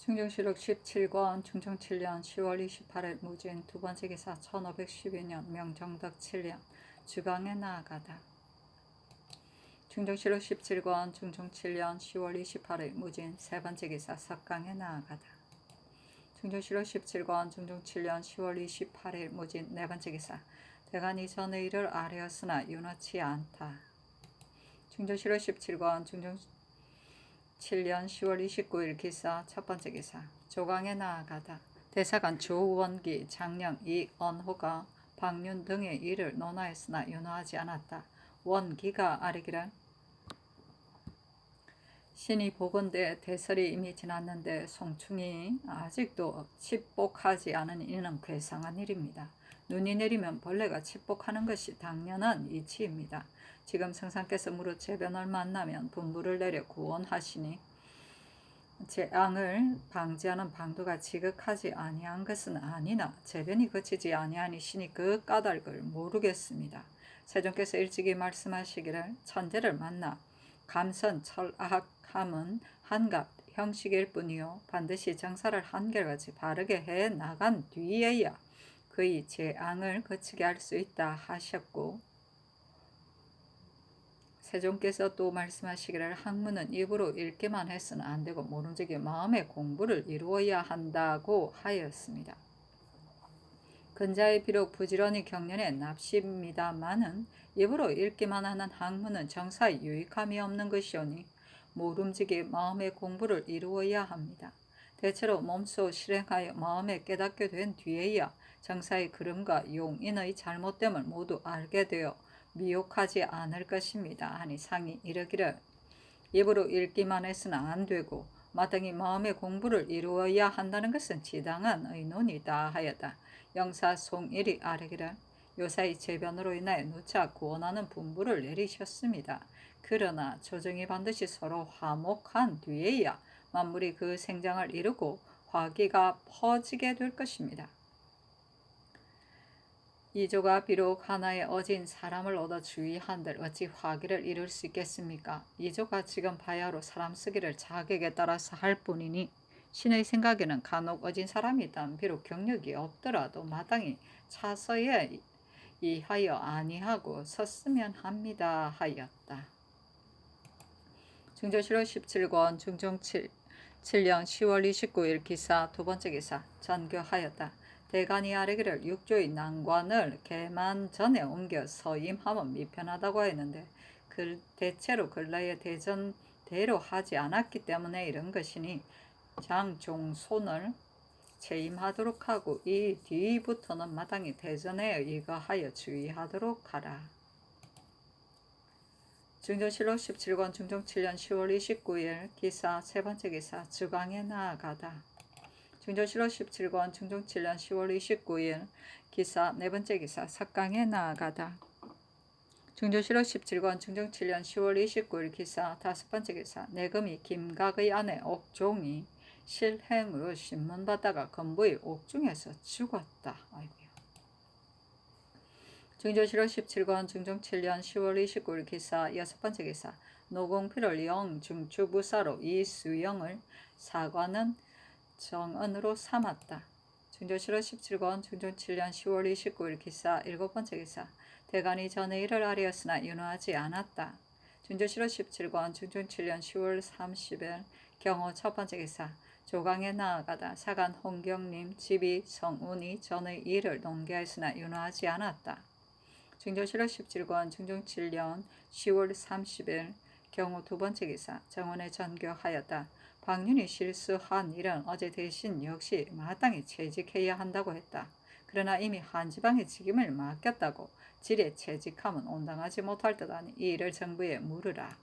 충정시록 17권 충청 7년 10월 28일 무진 두 번째 기사 1512년 명정덕 7년 주강에 나아가다. 충정시록 17권 충청 7년 10월 28일 무진 세 번째 기사 석강에 나아가다. 충정시록 17권 충청 7년 10월 28일 무진 네 번째 기사 대간이 전의 일을 아뢰었으나 윤허치 않다. 충정시록 17권 충청 7년 10월 29일 기사 첫 번째 기사 조강에 나아가다. 대사관 조원기, 장령, 이언호가 박윤 등의 일을 논하였으나 윤허하지 않았다. 원기가 아뢰기를 신이 보건대 대설이 이미 지났는데 송충이 아직도 칩복하지 않은 이는 괴상한 일입니다. 눈이 내리면 벌레가 칩복하는 것이 당연한 이치입니다. 지금 성상께서 무릇 재변을 만나면 분부를 내려 구원하시니 재앙을 방지하는 방도가 지극하지 아니한 것은 아니나 재변이 그치지 아니하니 신이 그 까닭을 모르겠습니다. 세종께서 일찍이 말씀하시기를 천재를 만나 감선철학함은 한갓 형식일 뿐이요 반드시 정사를 한결같이 바르게 해 나간 뒤에야 그의 재앙을 거치게 할 수 있다 하셨고, 세종께서 또 말씀하시기를 학문은 입으로 읽기만 해서는 안 되고 모름지기 마음의 공부를 이루어야 한다고 하였습니다. 근자에 비록 부지런히 경련에 납십니다마는 입으로 읽기만 하는 학문은 정사에 유익함이 없는 것이오니 모름지기 마음의 공부를 이루어야 합니다. 대체로 몸소 실행하여 마음에 깨닫게 된 뒤에야 정사의 그름과 용인의 잘못됨을 모두 알게 되어 미혹하지 않을 것입니다. 하니 상이 이르기를 입으로 읽기만 해서는 안 되고 마땅히 마음의 공부를 이루어야 한다는 것은 지당한 의논이다 하였다. 영사 송일이 아뢰기를 요사의 재변으로 인하여 누차 구원하는 분부를 내리셨습니다. 그러나 조정이 반드시 서로 화목한 뒤에야 만물이 그 생장을 이루고 화기가 퍼지게 될 것입니다. 이조가 비록 하나의 어진 사람을 얻어 주의한들 어찌 화기를 이룰 수 있겠습니까? 이조가 지금 바야흐로 사람 쓰기를 자격에 따라서 할 뿐이니 신의 생각에는 간혹 어진 사람이 있다면 비록 경력이 없더라도 마땅히 차서에 이하여 아니하고 섰으면 합니다 하였다. 중조실록 17권 중종 7년 10월 29일 기사 두 번째 기사 전교하였다. 대간이 아뢰기를 육조의 난관을 개만 전에 옮겨 서임하면 미편하다고 했는데 대체로 근래에 대전대로 하지 않았기 때문에 이런 것이니 장종손을 채임하도록 하고 이 뒤부터는 마땅히 대전에 의거하여 주의하도록 하라. 중조실록 17권 중종 7년 10월 29일 기사 세 번째 기사 주강에 나아가다. 중조실록 17권 중종 7년 10월 29일 기사 네 번째 기사 석강에 나아가다. 중조실록 17권 중종 7년 10월 29일 기사 다섯 번째 기사 내금이 김각의 아내 옥종이 실행으로 신문받다가 건부의 옥중에서 죽었다. 아이고야. 중조실록 17권 중종 7년 10월 29일 기사 여섯 번째 기사 노공필을 영중추부사로 이수영을 사관은 정언으로 삼았다. 중조실록 17권 중종 7년 10월 29일 기사 일곱 번째 기사 대간이 전의 일을 아뢰었으나 윤허하지 않았다. 중조실록 17권 중종 7년 10월 30일 경호 첫 번째 기사 조강에 나아가다. 사간 홍경님 집이 성운이 전의 일을 농계하였으나 윤허하지 않았다. 중조실록 17권 중종 7년 10월 30일 경호 두 번째 기사 정원에 전교하였다. 박윤이 실수한 일은 어제 대신 역시 마땅히 채직해야 한다고 했다. 그러나 이미 한 지방의 직임을 맡겼다고 질에 채직함은 온당하지 못할 듯하니 이 일을 정부에 물으라.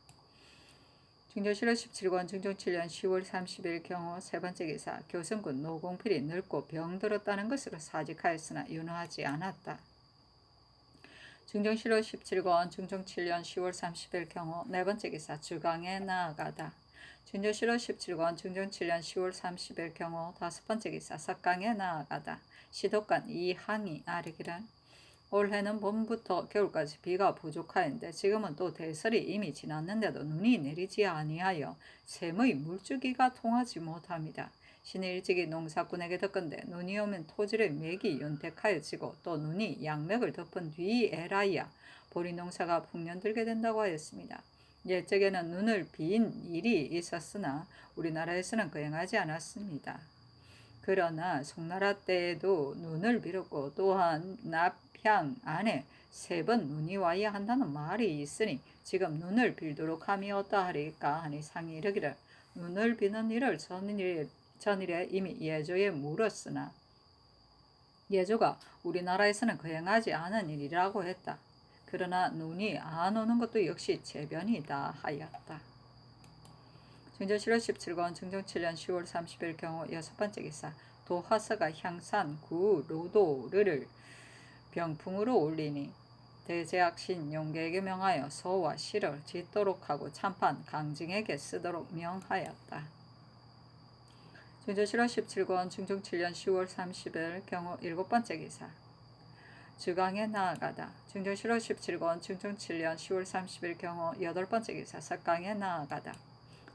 중조실록 17권 중종 7년 10월 30일 경호 세 번째 기사 교성군 노공필이 늙고 병들었다는 것으로 사직하였으나 윤허하지 않았다. 중정실록 17권 중종 7년 10월 30일 경호 네 번째 기사 주강에 나아가다. 중조실록 17권 중종 7년 10월 30일 경호 다섯 번째 기사 석강에 나아가다. 시독관 이항이 아뢰기를 올해는 봄부터 겨울까지 비가 부족하였는데 지금은 또 대설이 이미 지났는데도 눈이 내리지 아니하여 샘의 물주기가 통하지 못합니다. 신이 일찍이 농사꾼에게 덮건대 눈이 오면 토질의 맥이 윤택하여지고 또 눈이 양맥을 덮은 뒤에라야 보리 농사가 풍년들게 된다고 하였습니다. 옛적에는 눈을 빈 일이 있었으나 우리나라에서는 거행하지 않았습니다. 그러나 송나라 때에도 눈을 빌었고 또한 납향 안에 3번 눈이 와야 한다는 말이 있으니 지금 눈을 빌도록 함이 어떠하리까 하니 상이 이르기를 눈을 비는 일을 전일에 이미 예조에 물었으나 예조가 우리나라에서는 거행하지 않은 일이라고 했다. 그러나 눈이 안 오는 것도 역시 재변이다 하였다. 증조 7월 17권 증종 7년 10월 30일 경우 6번째 기사 도화서가 향산 구 로도를 병풍으로 올리니 대제학신 용계에게 명하여 서와 실을 짓도록 하고 참판 강증에게 쓰도록 명하였다. 증조 7월 17권 증종 7년 10월 30일 경우 7번째 기사 주강에 나아가다. 증종 7월 17권 증종 7년 10월 30일 경우 8번째 기사 석강에 나아가다.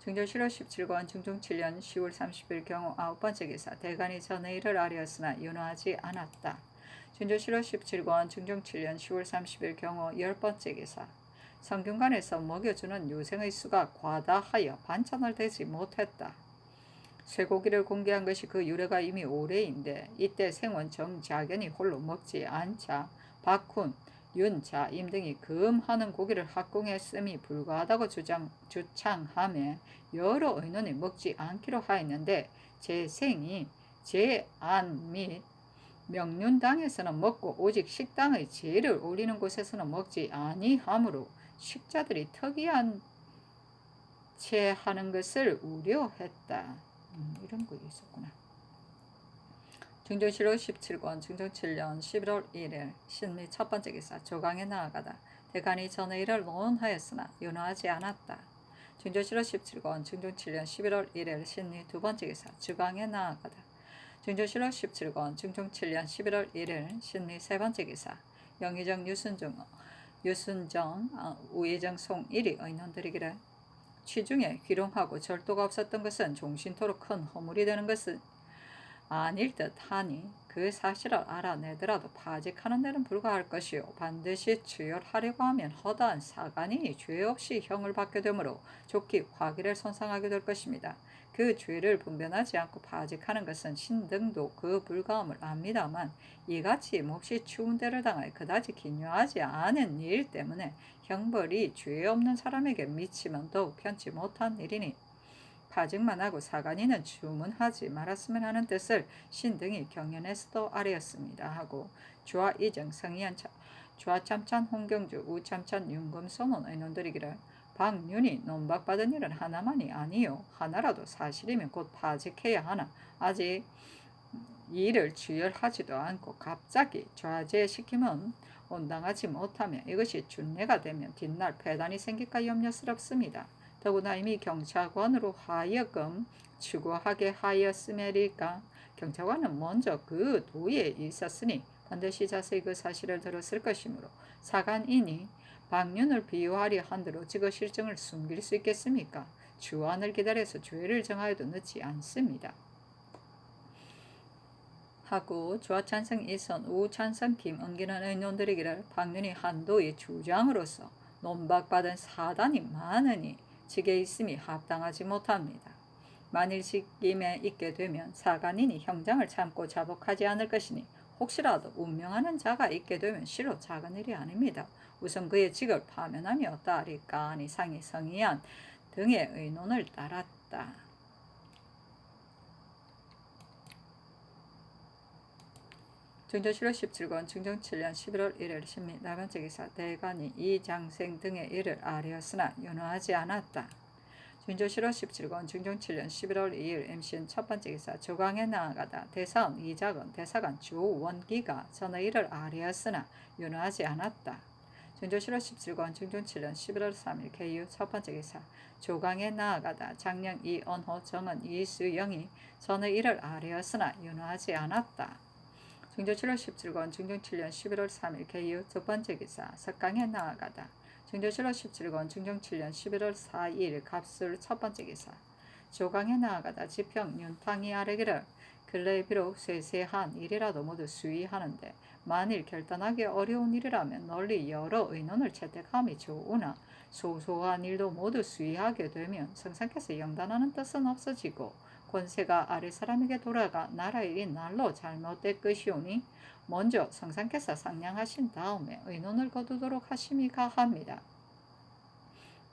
증조 7월 17권 증종 7년 10월 30일 경우 9번째 기사 대간이 전의 일을 아뢰었으나 윤호하지 않았다. 증조 7월 17권 증종 7년 10월 30일 경우 10번째 기사 성균관에서 먹여주는 유생의 수가 과다하여 반찬을 대지 못했다. 쇠고기를 공개한 것이 그 유래가 이미 오래인데 이때 생원 정자견이 홀로 먹지 않자 박훈, 윤자임 등이 금하는 고기를 합공했음이 불가하다고 주창하며 여러 의논이 먹지 않기로 하였는데 제생이 제안 및 명륜당에서는 먹고 오직 식당의 제를 올리는 곳에서는 먹지 아니하므로 식자들이 특이한 채 하는 것을 우려했다. 이런 거 있었구나. 증조 7월 17권 증종 7년 11월 1일 신미 첫 번째 기사 조강에 나아가다 대간이 전의 일을 논하였으나 윤호하지 않았다. 증조 7월 17권 증종 7년 11월 1일 신미 두 번째 기사 주강에 나아가다 증조 7월 17권 증종 7년 11월 1일 신미 세 번째 기사 영의정 유순정 우의정 송일이 의논드리기를 취중에 귀롱하고 절도가 없었던 것은 종신토록 큰 허물이 되는 것은 아닐 듯 하니 그 사실을 알아내더라도 파직하는 데는 불과할 것이요 반드시 추열하려고 하면 허다한 사간이 죄 없이 형을 받게 되므로 좋기 화기를 손상하게 될 것입니다. 그 죄를 분별하지 않고 파직하는 것은 신등도 그 불가함을 압니다만 이같이 몹시 추운 데를 당하여 그다지 기묘하지 않은 일 때문에 형벌이 죄 없는 사람에게 미치면 더욱 편치 못한 일이니 파직만 하고 사간이는 주문하지 말았으면 하는 뜻을 신등이 경연에서도 아뢰었습니다 하고 주와 이정 성희연 주하참찬 홍경주 우참찬 윤금손은 의논드리기를 박윤이 논박받은 일은 하나만이 아니요 하나라도 사실이면 곧 파직해야 하나 아직 이를 주열하지도 않고 갑자기 좌제시키면 온당하지 못하며 이것이 준례가 되면 뒷날 폐단이 생길까 염려스럽습니다. 더구나 이미 경찰관으로 하여금 추구하게 하였음에리까 경찰관은 먼저 그 도에 있었으니 반드시 자세히 그 사실을 들었을 것이므로 사간이니 박윤을 비유하려 한대로 지거 실정을 숨길 수 있겠습니까? 주안을 기다려서 죄를 정하여도 늦지 않습니다. 하고 주하찬성 이선 우찬성 김은기는 의논드리기를 박윤이 한도의 주장으로서 논박받은 사단이 많으니 직에 있음이 합당하지 못합니다. 만일 직임에 있게 되면 사간인이 형장을 참고 자복하지 않을 것이니 혹시라도 운명하는 자가 있게 되면 실로 작은 일이 아닙니다. 우선 그의 직을 파면함이 어떠하리까 하니 상이 성의한 등의 의논을 따랐다. 증조 7월 17권 증종 7년 11월 1일 신미 나번째 기사 대간이 이장생 등의 일을 아뢰었으나 윤호하지 않았다. 증조 7월 17권 증종 7년 11월 2일 임신 첫 번째 기사 조강에 나아가다 대사원 이작은 대사관 주원기가 전의 일을 아뢰었으나 윤호하지 않았다. 증조 7월 17권 증종 7년 11월 3일 개유 첫 번째 기사 조강에 나아가다 장령 이언호 정은 이수영이 전의 일을 아뢰었으나 윤호하지 않았다. 중조 7월 17권 중종 7년 11월 3일 개유 첫 번째 기사 석강에 나아가다. 중조 7월 17권 중종 7년 11월 4일 갑술 첫 번째 기사 조강에 나아가다. 지평 윤탕이 아래기를 근래에 비록 세세한 일이라도 모두 수의하는데 만일 결단하기 어려운 일이라면 널리 여러 의논을 채택함이 좋으나 소소한 일도 모두 수의하게 되면 성상께서 영단하는 뜻은 없어지고 권세가 아래 사람에게 돌아가 나라 일이 날로 잘못될 것이오니 먼저 성상께서 상냥하신 다음에 의논을 거두도록 하심이 가합니다.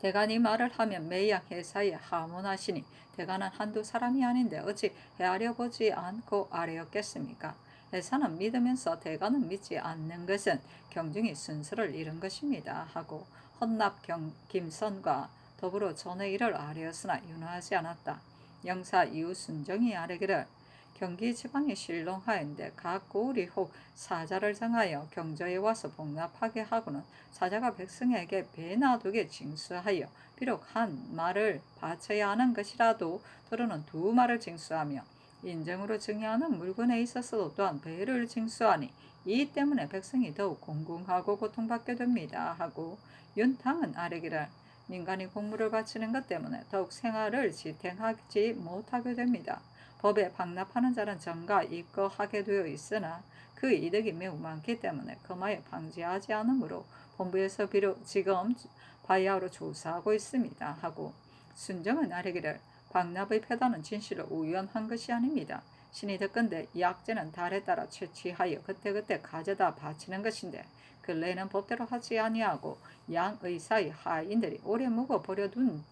대간이 말을 하면 매양 회사에 하문하시니 대간은 한두 사람이 아닌데 어찌 헤아려 보지 않고 아뢰었겠습니까? 회사는 믿으면서 대간은 믿지 않는 것은 경중이 순서를 잃은 것입니다 하고 헌납 김선과 더불어 전의 일을 아뢰었으나 윤화하지 않았다. 영사 이웃순정이 아뢰기를 경기 지방에 실롱하였는데 각 고을이 혹 사자를 정하여 경저에 와서 복납하게 하고는 사자가 백성에게 배나두게 징수하여 비록 한 말을 바쳐야 하는 것이라도 때로는 두 말을 징수하며 인정으로 증여하는 물건에 있어서도 또한 배를 징수하니 이 때문에 백성이 더욱 공공하고 고통받게 됩니다 하고 윤탕은 아뢰기를 민간이 공물을 바치는 것 때문에 더욱 생활을 지탱하지 못하게 됩니다. 법에 방납하는 자는 전가 입거하게 되어 있으나 그 이득이 매우 많기 때문에 금하여 방지하지 않으므로 본부에서 비록 지금 바야흐로 조사하고 있습니다 하고 순정은 아뢰기를 방납의 패단은 진실로 우연한 것이 아닙니다. 신이 듣건대 약제는 달에 따라 채취하여 그때그때 가져다 바치는 것인데 근래에는 법대로 하지 아니하고 양의사의 하인들이 오래 묵어 버려둔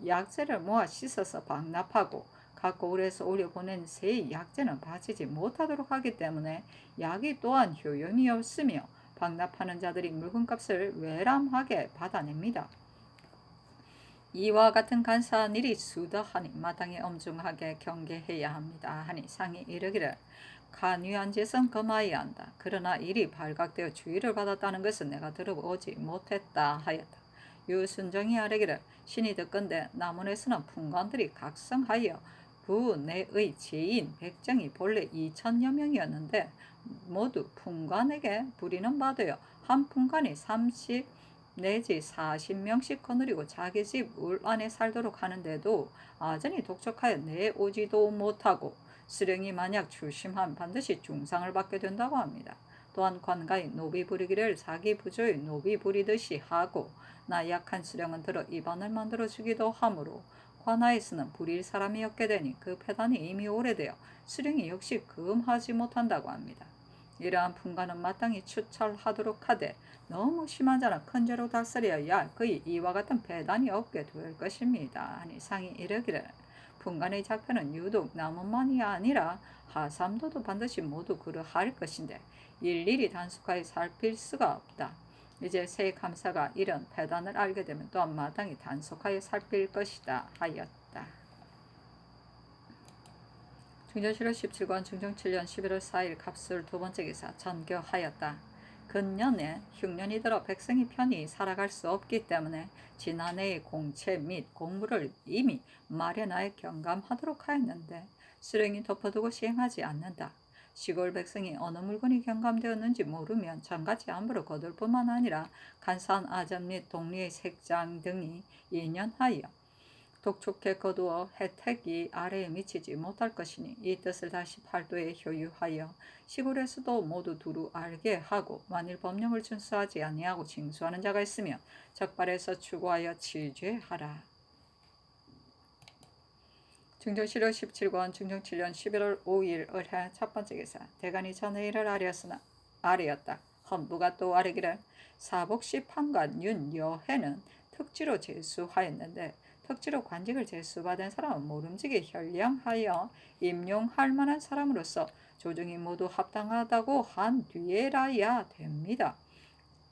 약재를 모아 씻어서 방납하고 각 고을에서 올려보낸 새 약재는 바치지 못하도록 하기 때문에 약이 또한 효용이 없으며 방납하는 자들이 물건값을 외람하게 받아냅니다. 이와 같은 간사한 일이 수더하니 마땅히 엄중하게 경계해야 합니다 하니 상이 이르기를 간유한 짓은 금하여야 한다. 그러나 일이 발각되어 주의를 받았다는 것은 내가 들어보지 못했다 하였다. 유순정이 아뢰기를 신이 듣건대 남원에서는 풍관들이 각성하여 부내의 제인 백정이 본래 2천여 명이었는데 모두 풍관에게 부리는 바되어 한 풍관이 30 내지 40명씩 거느리고 자기 집 울 안에 살도록 하는데도 아전이 독촉하여 내오지도 못하고 수령이 만약 출심하면 반드시 중상을 받게 된다고 합니다. 또한 관가의 노비 부리기를 자기 부조의 노비 부리듯이 하고 나약한 수령은 들어 입안을 만들어 주기도 하므로 관하에서는 부릴 사람이 없게 되니 그 패단이 이미 오래되어 수령이 역시 금하지 못한다고 합니다. 이러한 풍가는 마땅히 추철하도록 하되 너무 심한 자는 큰 죄로 다스려야 그의 이와 같은 배단이 없게 될 것입니다 하니 상이 이르기를 풍간의 작편은 유독 남원만이 아니라 하삼도도 반드시 모두 그러할 것인데 일일이 단속하여 살필 수가 없다. 이제 새 감사가 이런 배단을 알게 되면 또한 마땅히 단속하여 살필 것이다 하였다. 중종 7월 17권 중종 7년 11월 4일 갑술 두 번째 기사 전교하였다. 근년에 흉년이 들어 백성이 편히 살아갈 수 없기 때문에 지난해의 공채 및 공물을 이미 마련하여 경감하도록 하였는데 수령이 덮어두고 시행하지 않는다. 시골 백성이 어느 물건이 경감되었는지 모르면 전같이 함부로 거둘 뿐만 아니라 간사한 아전 및 동리의 색장 등이 2년하여 독촉해 거두어 혜택이 아래에 미치지 못할 것이니 이 뜻을 다시 팔도에 효유하여 시골에서도 모두 두루 알게 하고 만일 법령을 준수하지 아니하고 징수하는 자가 있으면 적발해서 추구하여 치죄하라. 중종 7월 17권 중종 7년 11월 5일 을해 첫 번째 기사 대간이 전의 일을 아뢰었다. 헌부가 또 아뢰기를 사복시 판관 윤여해는 특지로 제수하였는데 특지로 관직을 제수받은 사람은 모름지기 현량하여 임용할 만한 사람으로서 조정이 모두 합당하다고 한 뒤에라야 됩니다.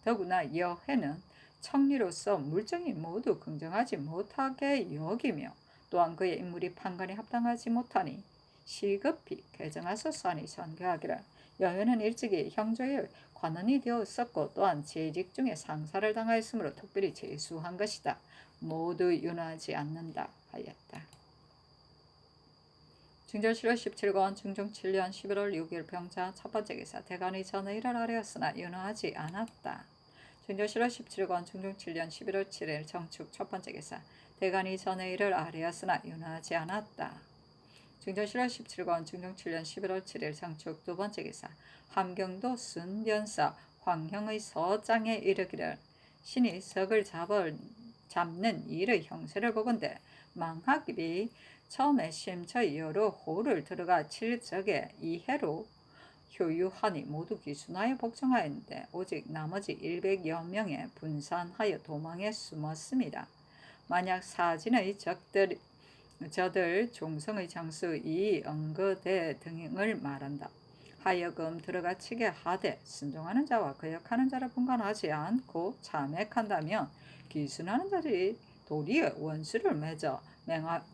더구나 여해는 청리로서 물정이 모두 긍정하지 못하게 여기며 또한 그의 인물이 판관에 합당하지 못하니 시급히 개정하소서 하니 전교하기를 여해는 일찍이 형조의 관원이 되었었고 또한 재직 중에 상사를 당하였으므로 특별히 제수한 것이다. 모두 윤하지 않는다 하였다. 중조실로 17권 중종 7년 11월 6일 병자 첫 번째 기사 대간이 전의 일을 아뢰었으나 윤허하지 않았다. 중조실로 17권 중종 7년 11월 7일 정축 첫 번째 기사 대간이 전의 일을 아뢰었으나 윤허하지 않았다. 중조실로 17권 중종 7년 11월 7일 정축 두 번째 기사 함경도 순변사 황형의 서장에 이르기를 신이 석을 잡는 일의 형세를 보건대 망학입이 처음에 심처 이어로 호를 들어가 칠 적에 이해로 효유하니 모두 기순하여 복종하였는데 오직 나머지 100여 명에 분산하여 도망에 숨었습니다. 만약 사진의 저들 종성의 장수 이 응거대 등을 말한다. 하여금 들어가 치게 하되 순종하는 자와 거역하는 자를 분간하지 않고 참액한다면 기순하는 자들이 도리어 원수를 맺어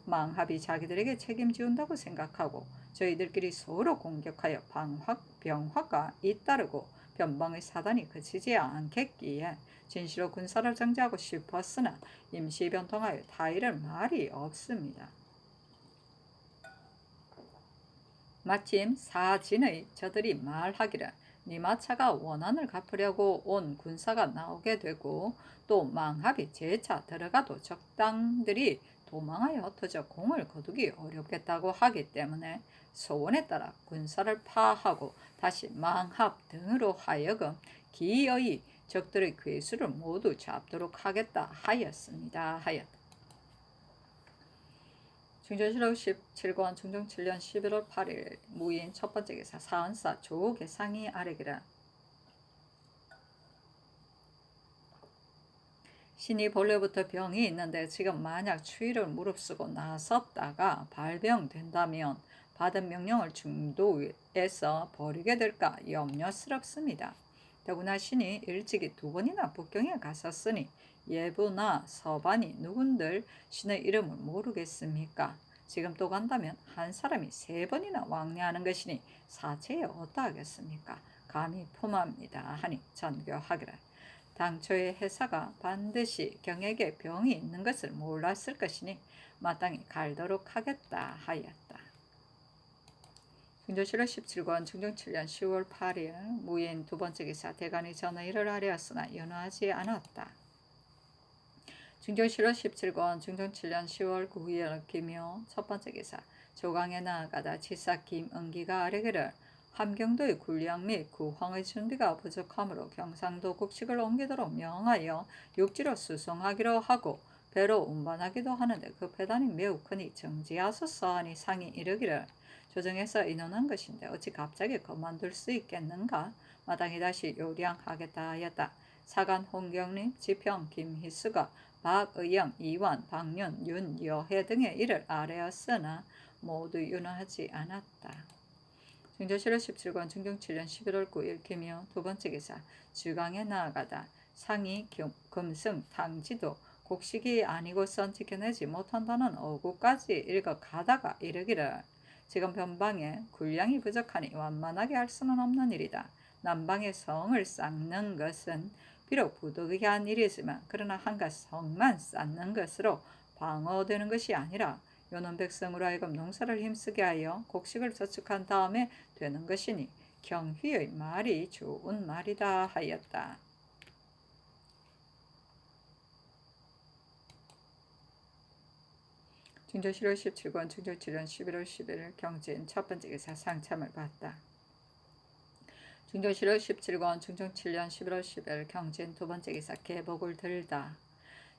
망합이 자기들에게 책임지운다고 생각하고 저희들끼리 서로 공격하여 병화가 잇따르고 변방의 사단이 그치지 않겠기에 진시로 군사를 정지하고 싶었으나 임시 변통하여 타이를 말이 없습니다. 마침 사진의 저들이 말하기를 니마차가 원한을 갚으려고 온 군사가 나오게 되고 또 망합이 재차 들어가도 적당들이 도망하여 흩어져 공을 거두기 어렵겠다고 하기 때문에 소원에 따라 군사를 파하고 다시 망합 등으로 하여금 기어이 적들의 괴수를 모두 잡도록 하겠다 하였습니다. 중조실록 17권 중종 7년 11월 8일 무인 첫 번째 기사 사은사 조계상이 아뢰기를 신이 본래부터 병이 있는데 지금 만약 추위를 무릅쓰고 나섰다가 발병된다면 받은 명령을 중도에서 버리게 될까 염려스럽습니다. 더구나 신이 일찍이 2번이나 북경에 갔었으니 예부나 서반이 누군들 신의 이름을 모르겠습니까? 지금 또 간다면 한 사람이 3번이나 왕래하는 것이니 사체에 어떠하겠습니까? 감히 품합니다 하니 전교하기를 당초의 해사가 반드시 경에게 병이 있는 것을 몰랐을 것이니 마땅히 갈도록 하겠다 하였다. 중조실록 17권 중종 7년 10월 8일 무인 두 번째 기사 대간이 전의 일을 아뢰었으나 윤허하지 않았다. 중조실록 17권 중종 7년 10월 9일 기묘 첫 번째 기사 조강에 나아가다 치사 김은기가 아뢰기를 함경도의 군량 및 구황의 준비가 부족하므로 경상도 국식을 옮기도록 명하여 육지로 수송하기로 하고 배로 운반하기도 하는데 그 배단이 매우 크니 정지하소서 하니 상이 이르기를 조정해서 인원한 것인데 어찌 갑자기 그만둘 수 있겠는가? 마땅히 다시 요량하겠다 하였다. 사간 홍경림, 지평, 김희수가 박의영, 이완, 박윤, 윤여해 등의 일을 아뢰었으나 모두 윤허하지 않았다. 중조실록 17권 중종 7년 11월 9일 기묘 두 번째 기사 주강에 나아가다 상이 금승 탕지도 곡식이 아니고선 지켜내지 못한다는 어구까지 읽어 가다가 이르기를 지금 변방에 군량이 부족하니 완만하게 할 수는 없는 일이다. 남방의 성을 쌓는 것은 비록 부득이한 일이지만 그러나 한갓 성만 쌓는 것으로 방어되는 것이 아니라 요는 백성으로 하여금 농사를 힘쓰게 하여 곡식을 저축한 다음에 되는 것이니 경휘의 말이 좋은 말이다 하였다. 중조실록 17권 중종 7년 11월 11일 경진 첫 번째 기사 상참을 받다. 중조실록 17권 중종 7년 11월 10일 경진 두 번째 기사 계복을 들다.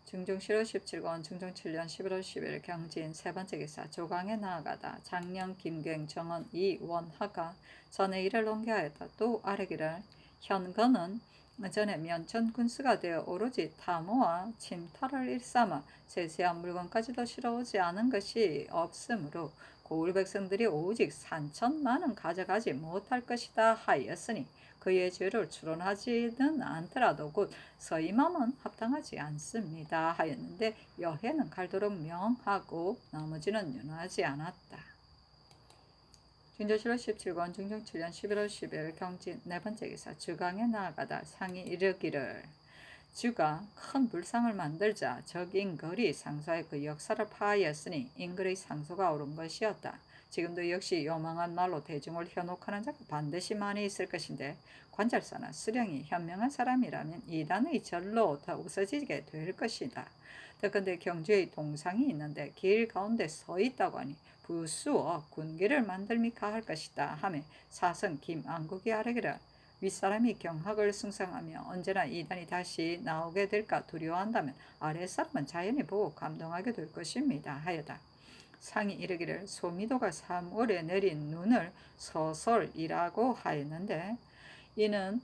중종실록 17권 중종 7년 11월 10일 경진 세 번째 기사 조강에 나아가다 장령 김갱 정원 이원하가 전에 일을 옮겨하였다. 또 아뢰기를 현건은 전에 면천 군수가 되어 오로지 탐호와 침탈을 일삼아 세세한 물건까지도 실어오지 않은 것이 없으므로 고을 백성들이 오직 3천만은 가져가지 못할 것이다 하였으니 그의 죄를 추론하지는 않더라도 곧 서임함은 합당하지 않습니다 하였는데 여해는 갈도록 명하고 나머지는 윤허하지 않았다. 중조실록 17권 중종 7년 11월 10일 경진 네 번째 기사 주강에 나아가다 상이 이르기를 주가 큰 불상을 만들자 적 인걸이 상소의 그 역사를 파하였으니 인걸의 상소가 옳은 것이었다. 지금도 역시 요망한 말로 대중을 현혹하는 자가 반드시 많이 있을 것인데 관찰사나 수령이 현명한 사람이라면 이단의 절로 더 없어지게 될 것이다. 더군데 경주의 동상이 있는데 길 가운데 서 있다고 하니 부수어 군기를 만들미까 할 것이다 하며 사성 김안국이 아뢰기를 윗사람이 경학을 숭상하며 언제나 이단이 다시 나오게 될까 두려워한다면 아랫사람은 자연히 보고 감동하게 될 것입니다 하여다. 상이 이르기를 소미도가 3월에 내린 눈을 서설이라고 하였는데 이는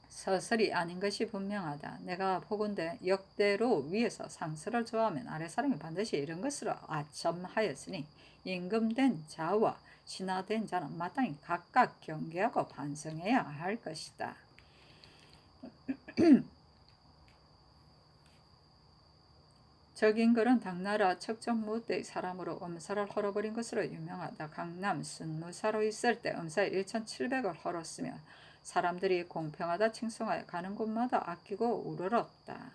서설이 아닌 것이 분명하다. 내가 보건대 역대로 위에서 상서를 좋아하면 아랫사람이 반드시 이런 것으로 아첨하였으니 임금된 자와 신하된 자는 마땅히 각각 경계하고 반성해야 할 것이다. 적인글은 당나라 척전무대의 사람으로 음사를 헐어버린 것으로 유명하다. 강남 순무사로 있을 때 음사에 1,700을 헐었으며 사람들이 공평하다 칭송하여 가는 곳마다 아끼고 우러렀다.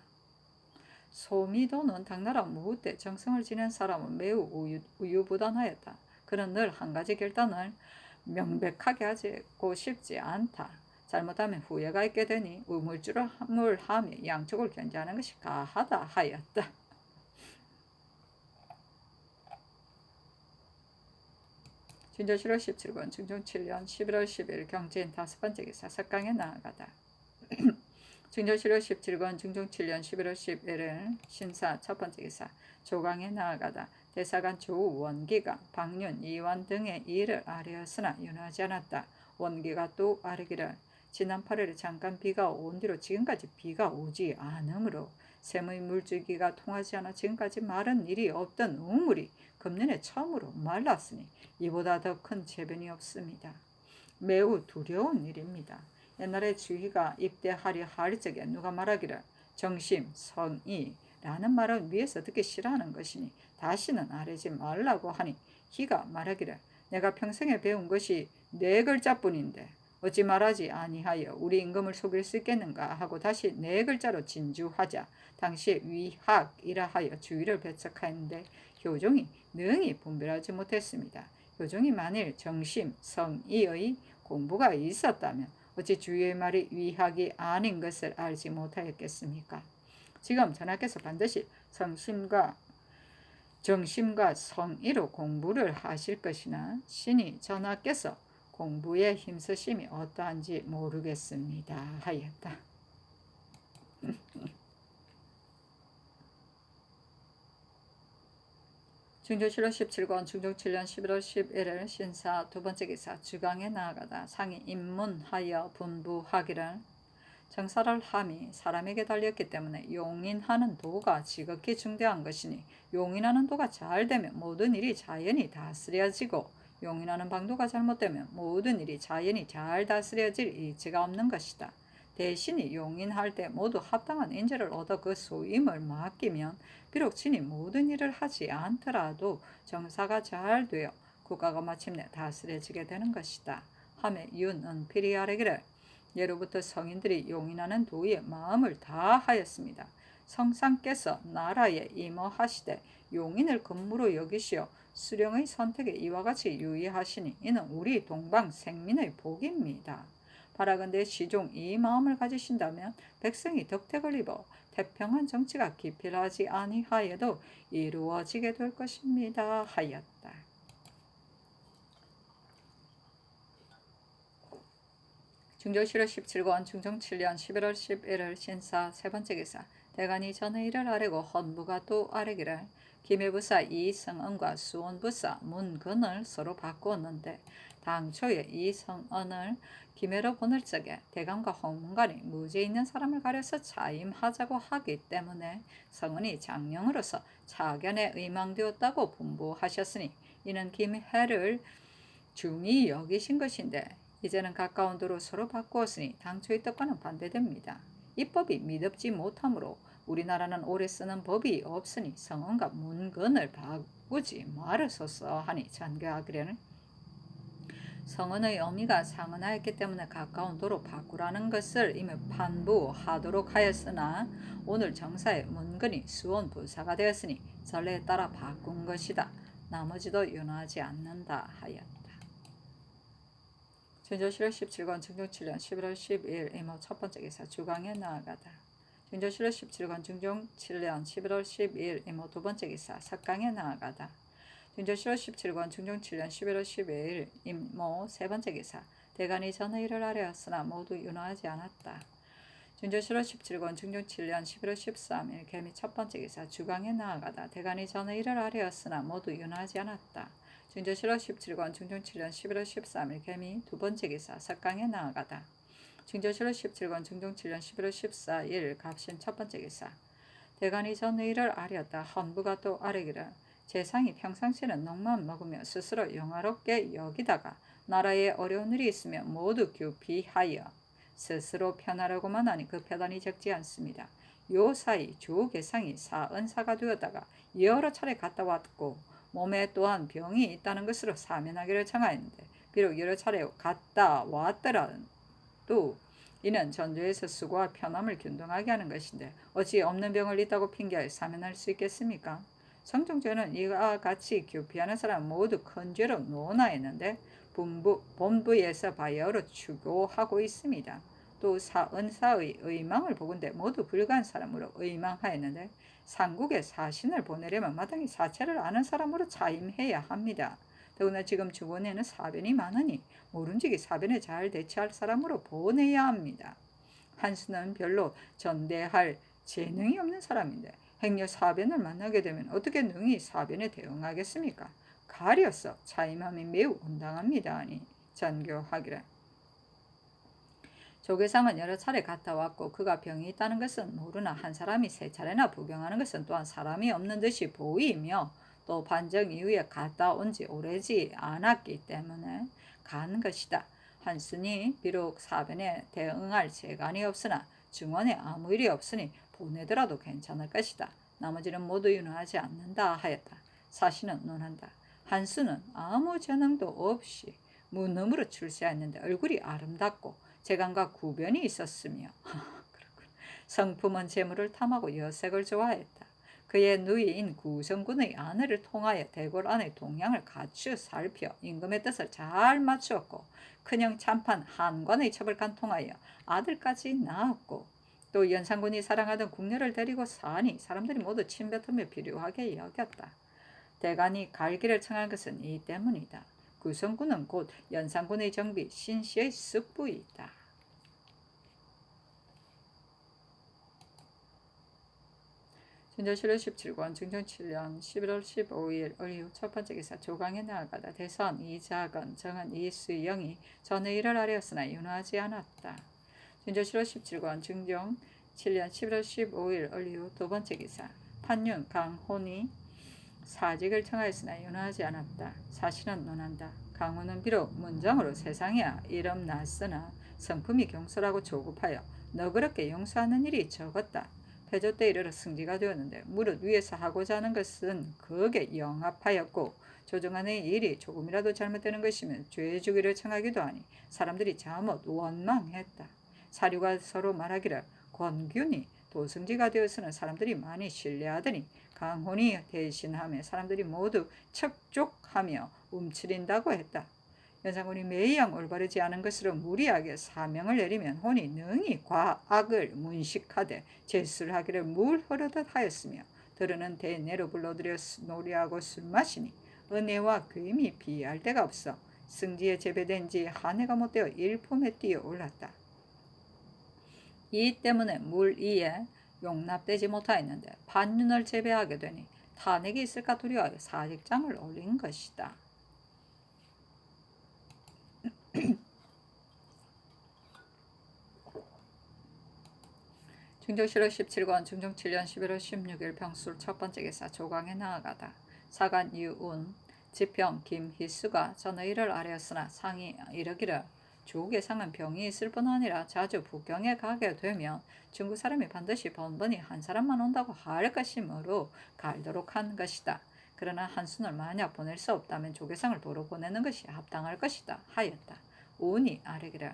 소미도는 당나라 무후 때 정성을 지닌 사람은 매우 우유부단하였다. 그는 늘 한 가지 결단을 명백하게 하고 싶지 않다. 잘못하면 후회가 있게 되니 우물쭈물 하며 양쪽을 견제하는 것이 가하다 하였다. 진조실호 17권 중종 7년 11월 10일 경진 5번째 기사 석강에 나아가다. 진조실호 17권 중종 7년 11월 11일 신사 1번째 기사 조강에 나아가다. 대사관 조원기가 박륜, 이완 등의 일을 아뢰었으나 윤하지 않았다. 원기가 또 아뢰기를 지난 8일에 잠깐 비가 온 뒤로 지금까지 비가 오지 않으므로 샘의 물줄기가 통하지 않아 지금까지 마른 일이 없던 우물이 금년에 처음으로 말랐으니 이보다 더 큰 재변이 없습니다. 매우 두려운 일입니다. 옛날에 주희가 입대하려 할 적에 누가 말하기를 정심, 성의라는 말은 위에서 듣기 싫어하는 것이니 다시는 아뢰지 말라고 하니 희가 말하기를 내가 평생에 배운 것이 4글자뿐인데 어찌 말하지 아니하여 우리 임금을 속일 수 있겠는가 하고 다시 4글자로 진주하자 당시에 위학이라 하여 주의를 배척하였는데 효종이 능히 분별하지 못했습니다. 효종이 만일 정심, 성의의 공부가 있었다면 어찌 주의의 말이 위학이 아닌 것을 알지 못하였겠습니까? 지금 전하께서 반드시 정심과 성의로 공부를 하실 것이나 신이 전하께서 공부에 힘쓰심이 어떠한지 모르겠습니다 하였다. 중조실호 17권 중종 7년 11월 11일 신사 2번째 기사 주강에 나아가다. 상이 입문하여 분부하기를 정사를 함이 사람에게 달렸기 때문에 용인하는 도가 지극히 중대한 것이니 용인하는 도가 잘되면 모든 일이 자연히 다스려지고 용인하는 방도가 잘못되면 모든 일이 자연히 잘 다스려질 이치가 없는 것이다. 대신이 용인할 때 모두 합당한 인재를 얻어 그 소임을 맡기면 비록 친히 모든 일을 하지 않더라도 정사가 잘 되어 국가가 마침내 다스려지게 되는 것이다. 하며 윤은필이 아뢰기를 예로부터 성인들이 용인하는 도에 마음을 다하였습니다. 성상께서 나라에 임하시되 용인을 근무로 여기시어 수령의 선택에 이와 같이 유의하시니 이는 우리 동방 생민의 복입니다. 바라건대 시종 이 마음을 가지신다면 백성이 덕택을 입어 태평한 정치가 기필하지 아니하여도 이루어지게 될 것입니다 하였다. 중조실호 17권 중종 7년 11월 11일 신사 3번째 기사 대간이 전의 일을 아뢰고 헌부가 또 아뢰기를 김해부사 이성은과 수원부사 문근을 서로 바꾸었는데 당초에 이성은을 김해로 보낼 적에 대감과 홍문관이 무죄 있는 사람을 가려서 차임하자고 하기 때문에 성은이 장령으로서 차견에 의망되었다고 분부하셨으니 이는 김해를 중히 여기신 것인데 이제는 가까운 도로 서로 바꾸었으니 당초의 뜻과는 반대됩니다. 이 법이 미덥지 못하므로 우리나라는 오래 쓰는 법이 없으니 성은과 문근을 바꾸지 말으소서 하니 전개하기를 성은의 어미가 상언하였기 때문에 가까운 도로 바꾸라는 것을 이미 판부하도록 하였으나 오늘 정사에 문근이 수원 부사가 되었으니 전례에 따라 바꾼 것이다. 나머지도 윤허하지 않는다 하였다. 진조 7월 17권 증종 7년 11월 12일 이모 첫 번째 기사 주강에 나아가다. 진조 7월 17권 증종 7년 11월 12일 이모 두 번째 기사 석강에 나아가다. 진조 7월 17권 증종 7년 11월 12일 이모 세 번째 기사 대간이 전의 일을 아뢰었으나 모두 윤허하지 않았다. 진조 7월 17권 증종 7년 11월 13일 개미 첫 번째 기사 주강에 나아가다. 대간이 전의 일을 아뢰었으나 모두 윤허하지 않았다. 진조 7월 17권 증종 7년 11월 13일 개미 두 번째 기사 석강에 나아가다. 진조 7월 17권 증종 7년 11월 14일 갑신 첫 번째 기사 대간이 전의 일을 아뢰었다. 헌부가 또 아뢰기를 재상이 평상시에는 녹만 먹으며 스스로 영화롭게 여기다가 나라에 어려운 일이 있으면 모두 규피하여 스스로 편하려고만 하니 그 편안이 적지 않습니다. 요 사이 주계상이 사은사가 되었다가 여러 차례 갔다 왔고 몸에 또한 병이 있다는 것으로 사면하기를 청하였는데 비록 여러 차례 갔다 왔더라도 이는 전조에서 수고와 편함을 균등하게 하는 것인데 어찌 없는 병을 있다고 핑계하여 사면할 수 있겠습니까? 성종죄는 이와 같이 규피하는 사람 모두 큰 죄로 논하였는데 본부에서 바야흐로 추구하고 있습니다. 또 사은사의 의망을 보건대 모두 불가한 사람으로 의망하였는데 삼국에 사신을 보내려면 마땅히 사체를 아는 사람으로 자임해야 합니다. 더구나 지금 주변에는 사변이 많으니 모름지기 사변에 잘 대처할 사람으로 보내야 합니다. 한수는 별로 전대할 재능이 없는 사람인데 행여 사변을 만나게 되면 어떻게 능히 사변에 대응하겠습니까? 가려서 자임함이 매우 온당합니다. 하니 전교하기를 조계상은 여러 차례 갔다 왔고 그가 병이 있다는 것은 모르나 한 사람이 세 차례나 부경하는 것은 또한 사람이 없는 듯이 보이며 또 반정 이후에 갔다 온 지 오래지 않았기 때문에 간 것이다. 한순이 비록 사변에 대응할 재간이 없으나 증언에 아무 일이 없으니 보내더라도 괜찮을 것이다. 나머지는 모두 윤허하지 않는다 하였다. 사신은 논한다. 한수는 아무 재능도 없이 무능으로 출세했는데 얼굴이 아름답고 재간과 구변이 있었으며 성품은 재물을 탐하고 여색을 좋아했다. 그의 누이인 구성군의 아내를 통하여 대궐 안의 동향을 갖추어 살펴 임금의 뜻을 잘 맞추었고 큰형 참판 한관의 첩을 간통하여 아들까지 낳았고 또 연산군이 사랑하던 궁녀를 데리고 사니 사람들이 모두 침뱉으며 비료하게 여겼다. 대간이 갈기를 청한 것은 이 때문이다. 구성군은 곧 연산군의 정비 신씨의 숙부이다. 진조 7월 17권 증종 7년 11월 15일 을이후 첫 번째 기사 조강에 나아가다. 대선 이작은 정은 이수영이 전의 일을 아뢰었으나 윤허하지 않았다. 진조 7월 17권 증종 7년 11월 15일 을이후 두 번째 기사 판윤 강혼이 사직을 청하였으나 윤허하지 않았다. 사실은 논한다. 강호는 비록 문정으로 세상에 이름 났으나 성품이 경솔하고 조급하여 너그럽게 용서하는 일이 적었다. 패조 때 이르러 승지가 되었는데 무릇 위에서 하고자 하는 것은 극에 영합하였고 조정안의 일이 조금이라도 잘못되는 것이면 죄 주기를 청하기도 하니 사람들이 잘못 원망했다. 사류가 서로 말하기를 권균이 도승지가 되어서는 사람들이 많이 신뢰하더니 강혼이 대신하며 사람들이 모두 척족하며 움츠린다고 했다. 연산군이 매양 올바르지 않은 것으로 무리하게 사명을 내리면 혼이 능히 과악을 문식하되 제수를 하기를 물 흐르듯 하였으며 들으는 대내로 불러들여 놀이하고 술 마시니 은혜와 귀임이 비할 데가 없어 승지에 재배된 지 한 해가 못되어 일품에 뛰어 올랐다. 이 때문에 물 위에 용납되지 못하였는데 반윤을 재배하게 되니 탄핵이 있을까 두려워하여 사직장을 올린 것이다. 중종 7월 17권 중종 7년 11월 16일 병술 첫 번째 기사 조강에 나아가다. 사간 유운 지평 김희수가 전의 일을 아뢰었으나 상이 이르기를 주계상은 병이 있을 뿐 아니라 자주 북경에 가게 되면 중국 사람이 반드시 번번이 한 사람만 온다고 할 것이므로 갈도록 한 것이다. 그러나 한순을 만약 보낼 수 없다면 조계상을 도로 보내는 것이 합당할 것이다 하였다. 우운이 아뢰기를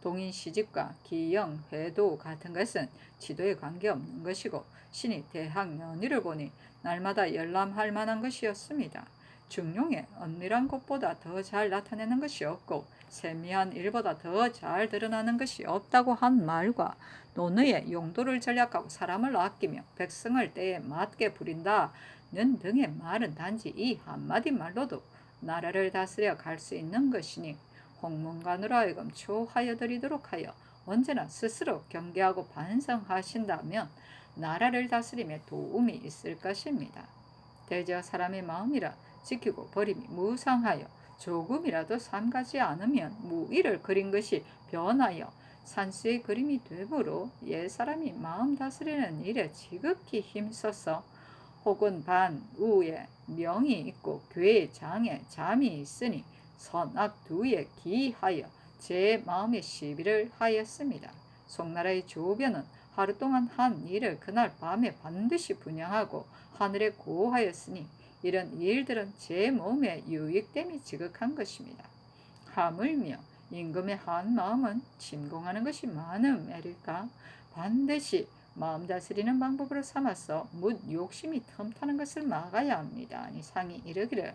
동인 시집과 기영, 회도 같은 것은 지도에 관계없는 것이고 신이 대학 연위를 보니 날마다 열람할 만한 것이었습니다. 중용의 은밀한 것보다 더 잘 나타내는 것이 없고 세미한 일보다 더 잘 드러나는 것이 없다고 한 말과 논의의 용도를 전략하고 사람을 아끼며 백성을 때에 맞게 부린다는 등의 말은 단지 이 한마디 말로도 나라를 다스려 갈 수 있는 것이니 홍문관으로 하여금 초하여 드리도록 하여 언제나 스스로 경계하고 반성하신다면 나라를 다스림에 도움이 있을 것입니다. 대저 사람의 마음이라 지키고 버림이 무상하여 조금이라도 삼가지 않으면 무의를 그린 것이 변하여 산수의 그림이 되므로 옛사람이 마음 다스리는 일에 지극히 힘써서 혹은 반우에 명이 있고 괴 장에 잠이 있으니 선악 두에 기하여 제 마음의 시비를 하였습니다. 송나라의 조변은 하루 동안 한 일을 그날 밤에 반드시 분양하고 하늘에 고하였으니 이런 일들은 제 몸에 유익됨이 지극한 것입니다. 하물며 임금의 한 마음은 침공하는 것이 많음에릴까 반드시 마음 다스리는 방법으로 삼아서 묻 욕심이 틈타는 것을 막아야 합니다. 아니 상이 이르기를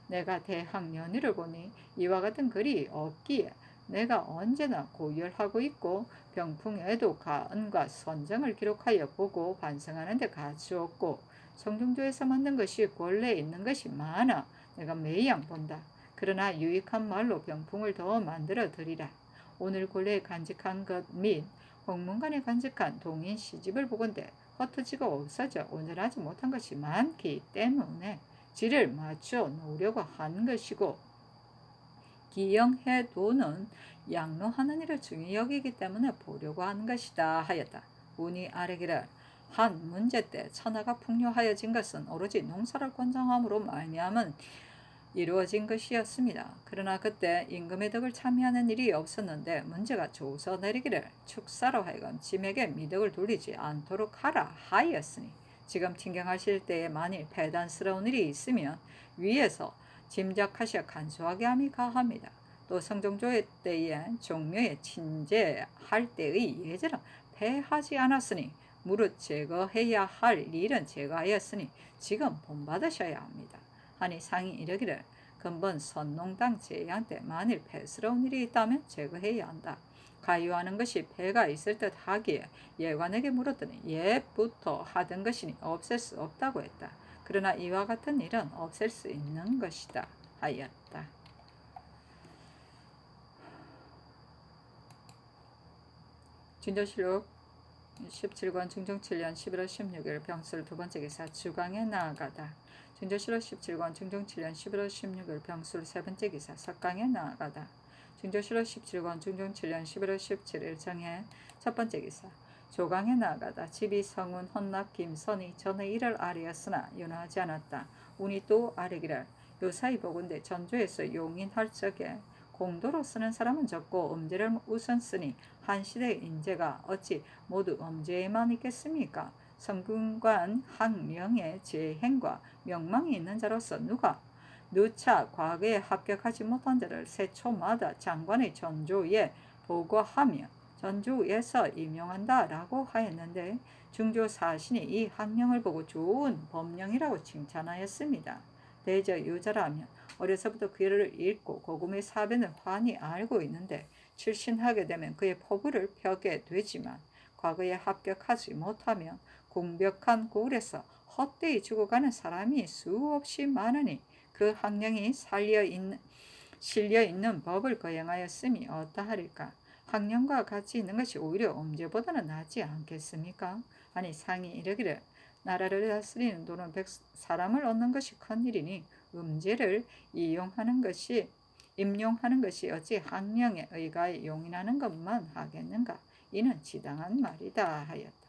내가 대학 연유를 보니 이와 같은 글이 없기에 내가 언제나 고열하고 있고 병풍에도 가은과 선정을 기록하여 보고 반성하는 데 가주었고 성중조에서 만든 것이 권례에 있는 것이 많아 내가 매양 본다. 그러나 유익한 말로 병풍을 더 만들어 드리라. 오늘 권례에 간직한 것 및 홍문관에 간직한 동인 시집을 보건대 흩어지고 없어져 온전하지 못한 것이 많기 때문에 질을 맞춰 놓으려고 한 것이고 기영해도는 양로하는 일을 중히 여기기 때문에 보려고 한 것이다 하였다. 운이 아래기를 한 문제 때 천하가 풍요하여진 것은 오로지 농사를 권장함으로 말미암은 이루어진 것이었습니다. 그러나 그때 임금의 덕을 참여하는 일이 없었는데 문제가 조서 내리기를 축사로 하여금 짐에게 미덕을 돌리지 않도록 하라 하였으니 지금 친경하실 때에 만일 배단스러운 일이 있으면 위에서 짐작하셔 간소하게 함이 가합니다. 또 성종조의 때에 종묘에 친제할 때의 예절은 폐하지 않았으니 무릇 제거해야 할 일은 제거하였으니 지금 본받으셔야 합니다. 하니 상이 이르기를 근본 선농당 제양 때 만일 폐스러운 일이 있다면 제거해야 한다. 가유하는 것이 폐가 있을 듯 하기에 예관에게 물었더니 옛부터 하던 것이니 없앨 수 없다고 했다. 그러나 이와 같은 일은 없앨 수 있는 것이다 하였다. 진도실록 17권 중종 7년 11월 16일 병술 두 번째 기사 주강에 나아가다. 진조실록 17권 중종 7년 11월 16일 병술 세 번째 기사 석강에 나아가다. 진조실록 17권 중종 7년 11월 17일 정해 첫 번째 기사 조강에 나아가다. 집이 성운 헌납 김선이 전의 일을 아뢰었으나 윤하지 않았다. 운이 또 아뢰기를 요사이 보건대 전조에서 용인할 적에 공도로 쓰는 사람은 적고 음제를 우선 쓰니 한 시대의 인재가 어찌 모두 음제에만 있겠습니까? 성균관 학령의 재행과 명망이 있는 자로서 누차 과거에 합격하지 못한 자를 새 초마다 장관의 전조에 보고하며 전조에서 임용한다라고 하였는데 중조 사신이 이 학령을 보고 좋은 법령이라고 칭찬하였습니다. 대저 유자라면 어려서부터 글을 읽고 고금의 사변을 환히 알고 있는데 출신하게 되면 그의 포부를 펴게 되지만 과거에 합격하지 못하면 공벽한 고을에서 헛되이 죽어가는 사람이 수없이 많으니 그 학령이 실려있는 법을 거행하였음이 어떠하리까. 학령과 같이 있는 것이 오히려 음제보다는 낫지 않겠습니까? 아니 상이 이르기를 나라를 다스리는 돈은 사람을 얻는 것이 큰일이니 음제를 임용하는 것이 어찌 학령에 의가에 용인하는 것만 하겠는가. 이는 지당한 말이다 하였다.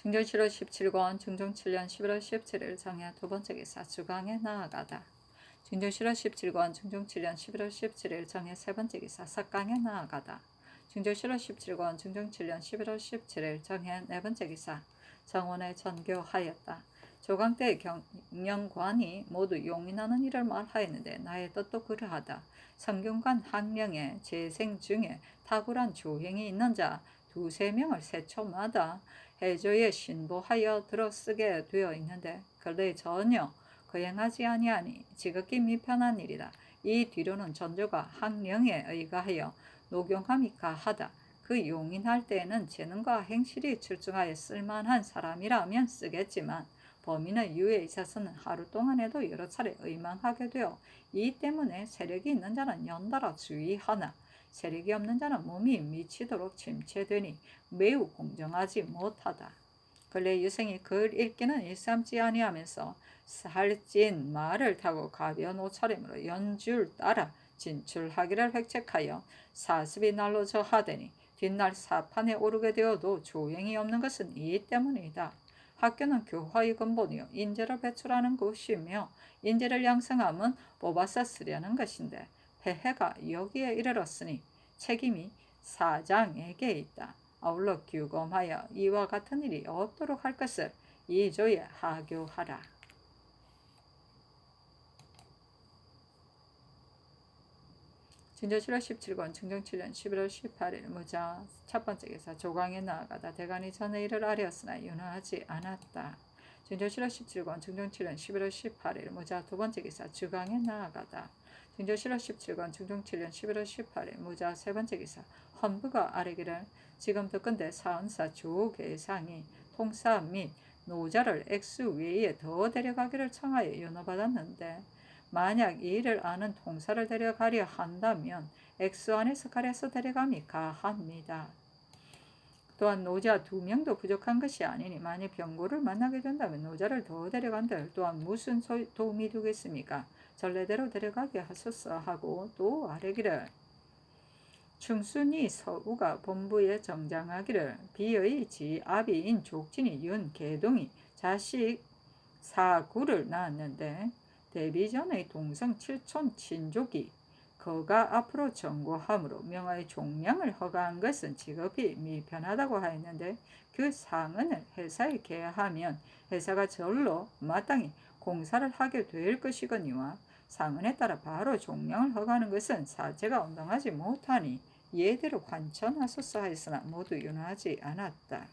중종 7월 17권 중종 7년 11월 17일 정해 두 번째 기사 주강에 나아가다. 중종 7월 17권 중종 7년 11월 17일 정해 세 번째 기사 석강에 나아가다. 중종 7월 17권 중종 7년 11월 17일 정해 네 번째 기사 정원에 전교하였다. 조강 때의 경영관이 모두 용인하는 일을 말하였는데 나의 뜻도 그러하다. 성균관 학령의 재생 중에 탁월한 조행이 있는 자 두세 명을 새 초마다 해조에 신보하여 들어쓰게 되어 있는데 근래 전혀 거행하지 아니하니 지극히 미편한 일이다. 이 뒤로는 전조가 학령에 의거하여 녹용함이 가하다. 그 용인할 때에는 재능과 행실이 출중하여 쓸만한 사람이라면 쓰겠지만 범인의 유해에 있어서는 하루 동안에도 여러 차례 의망하게 되어 이 때문에 세력이 있는 자는 연달아 주의하나 세력이 없는 자는 몸이 미치도록 침체되니 매우 공정하지 못하다. 근래 유생이 글 읽기는 일삼지 아니하면서 살찐 말을 타고 가벼운 옷차림으로 연주를 따라 진출하기를 획책하여 40이 날로 저하되니 뒷날 사판에 오르게 되어도 조행이 없는 것은 이 때문이다. 학교는 교화의 근본이요 인재를 배출하는 곳이며 인재를 양성함은 뽑아서 쓰려는 것인데 폐해가 여기에 이르렀으니 책임이 사장에게 있다. 아울러 규검하여 이와 같은 일이 없도록 할 것을 이조에 하교하라. 진조실록 17권 증정 7년 11월 18일 무자 첫 번째 기사 조강에 나아가다 대간이 전에 일을 아뢰었으나 윤허하지 않았다. 진조실록 17권 증정 7년 11월 18일 무자 두 번째 기사 주강에 나아가다. 진조실록 17권 증정 7년 11월 18일 무자 세 번째 기사 헌부가 아뢰기를 지금 듣건대 사은사 조계상이 통사 및 노자를 액수 외에 더 데려가기를 청하여 윤허받았는데 만약 이 일을 아는 통사를 데려가려 한다면 액수 안에서 가려서 데려감이 가합니다. 또한 노자 2명도 부족한 것이 아니니 만약 병고를 만나게 된다면 노자를 더 데려간들 또한 무슨 도움이 되겠습니까? 전례대로 데려가게 하소서 하고 또 아뢰기를 충순이 서우가 본부에 정장하기를 비의 지아비인 족진이 윤계동이 자식 사구를 낳았는데 데뷔 전의 동성 칠촌 친족이 그가 앞으로 전고함으로 명하의 종량을 허가한 것은 직업이 미편하다고 하였는데 그 상은을 회사에 계하면 회사가 절로 마땅히 공사를 하게 될 것이거니와 상은에 따라 바로 종량을 허가하는 것은 사제가 온당하지 못하니 예대로 관천하소서 하였으나 모두 윤허하지 않았다.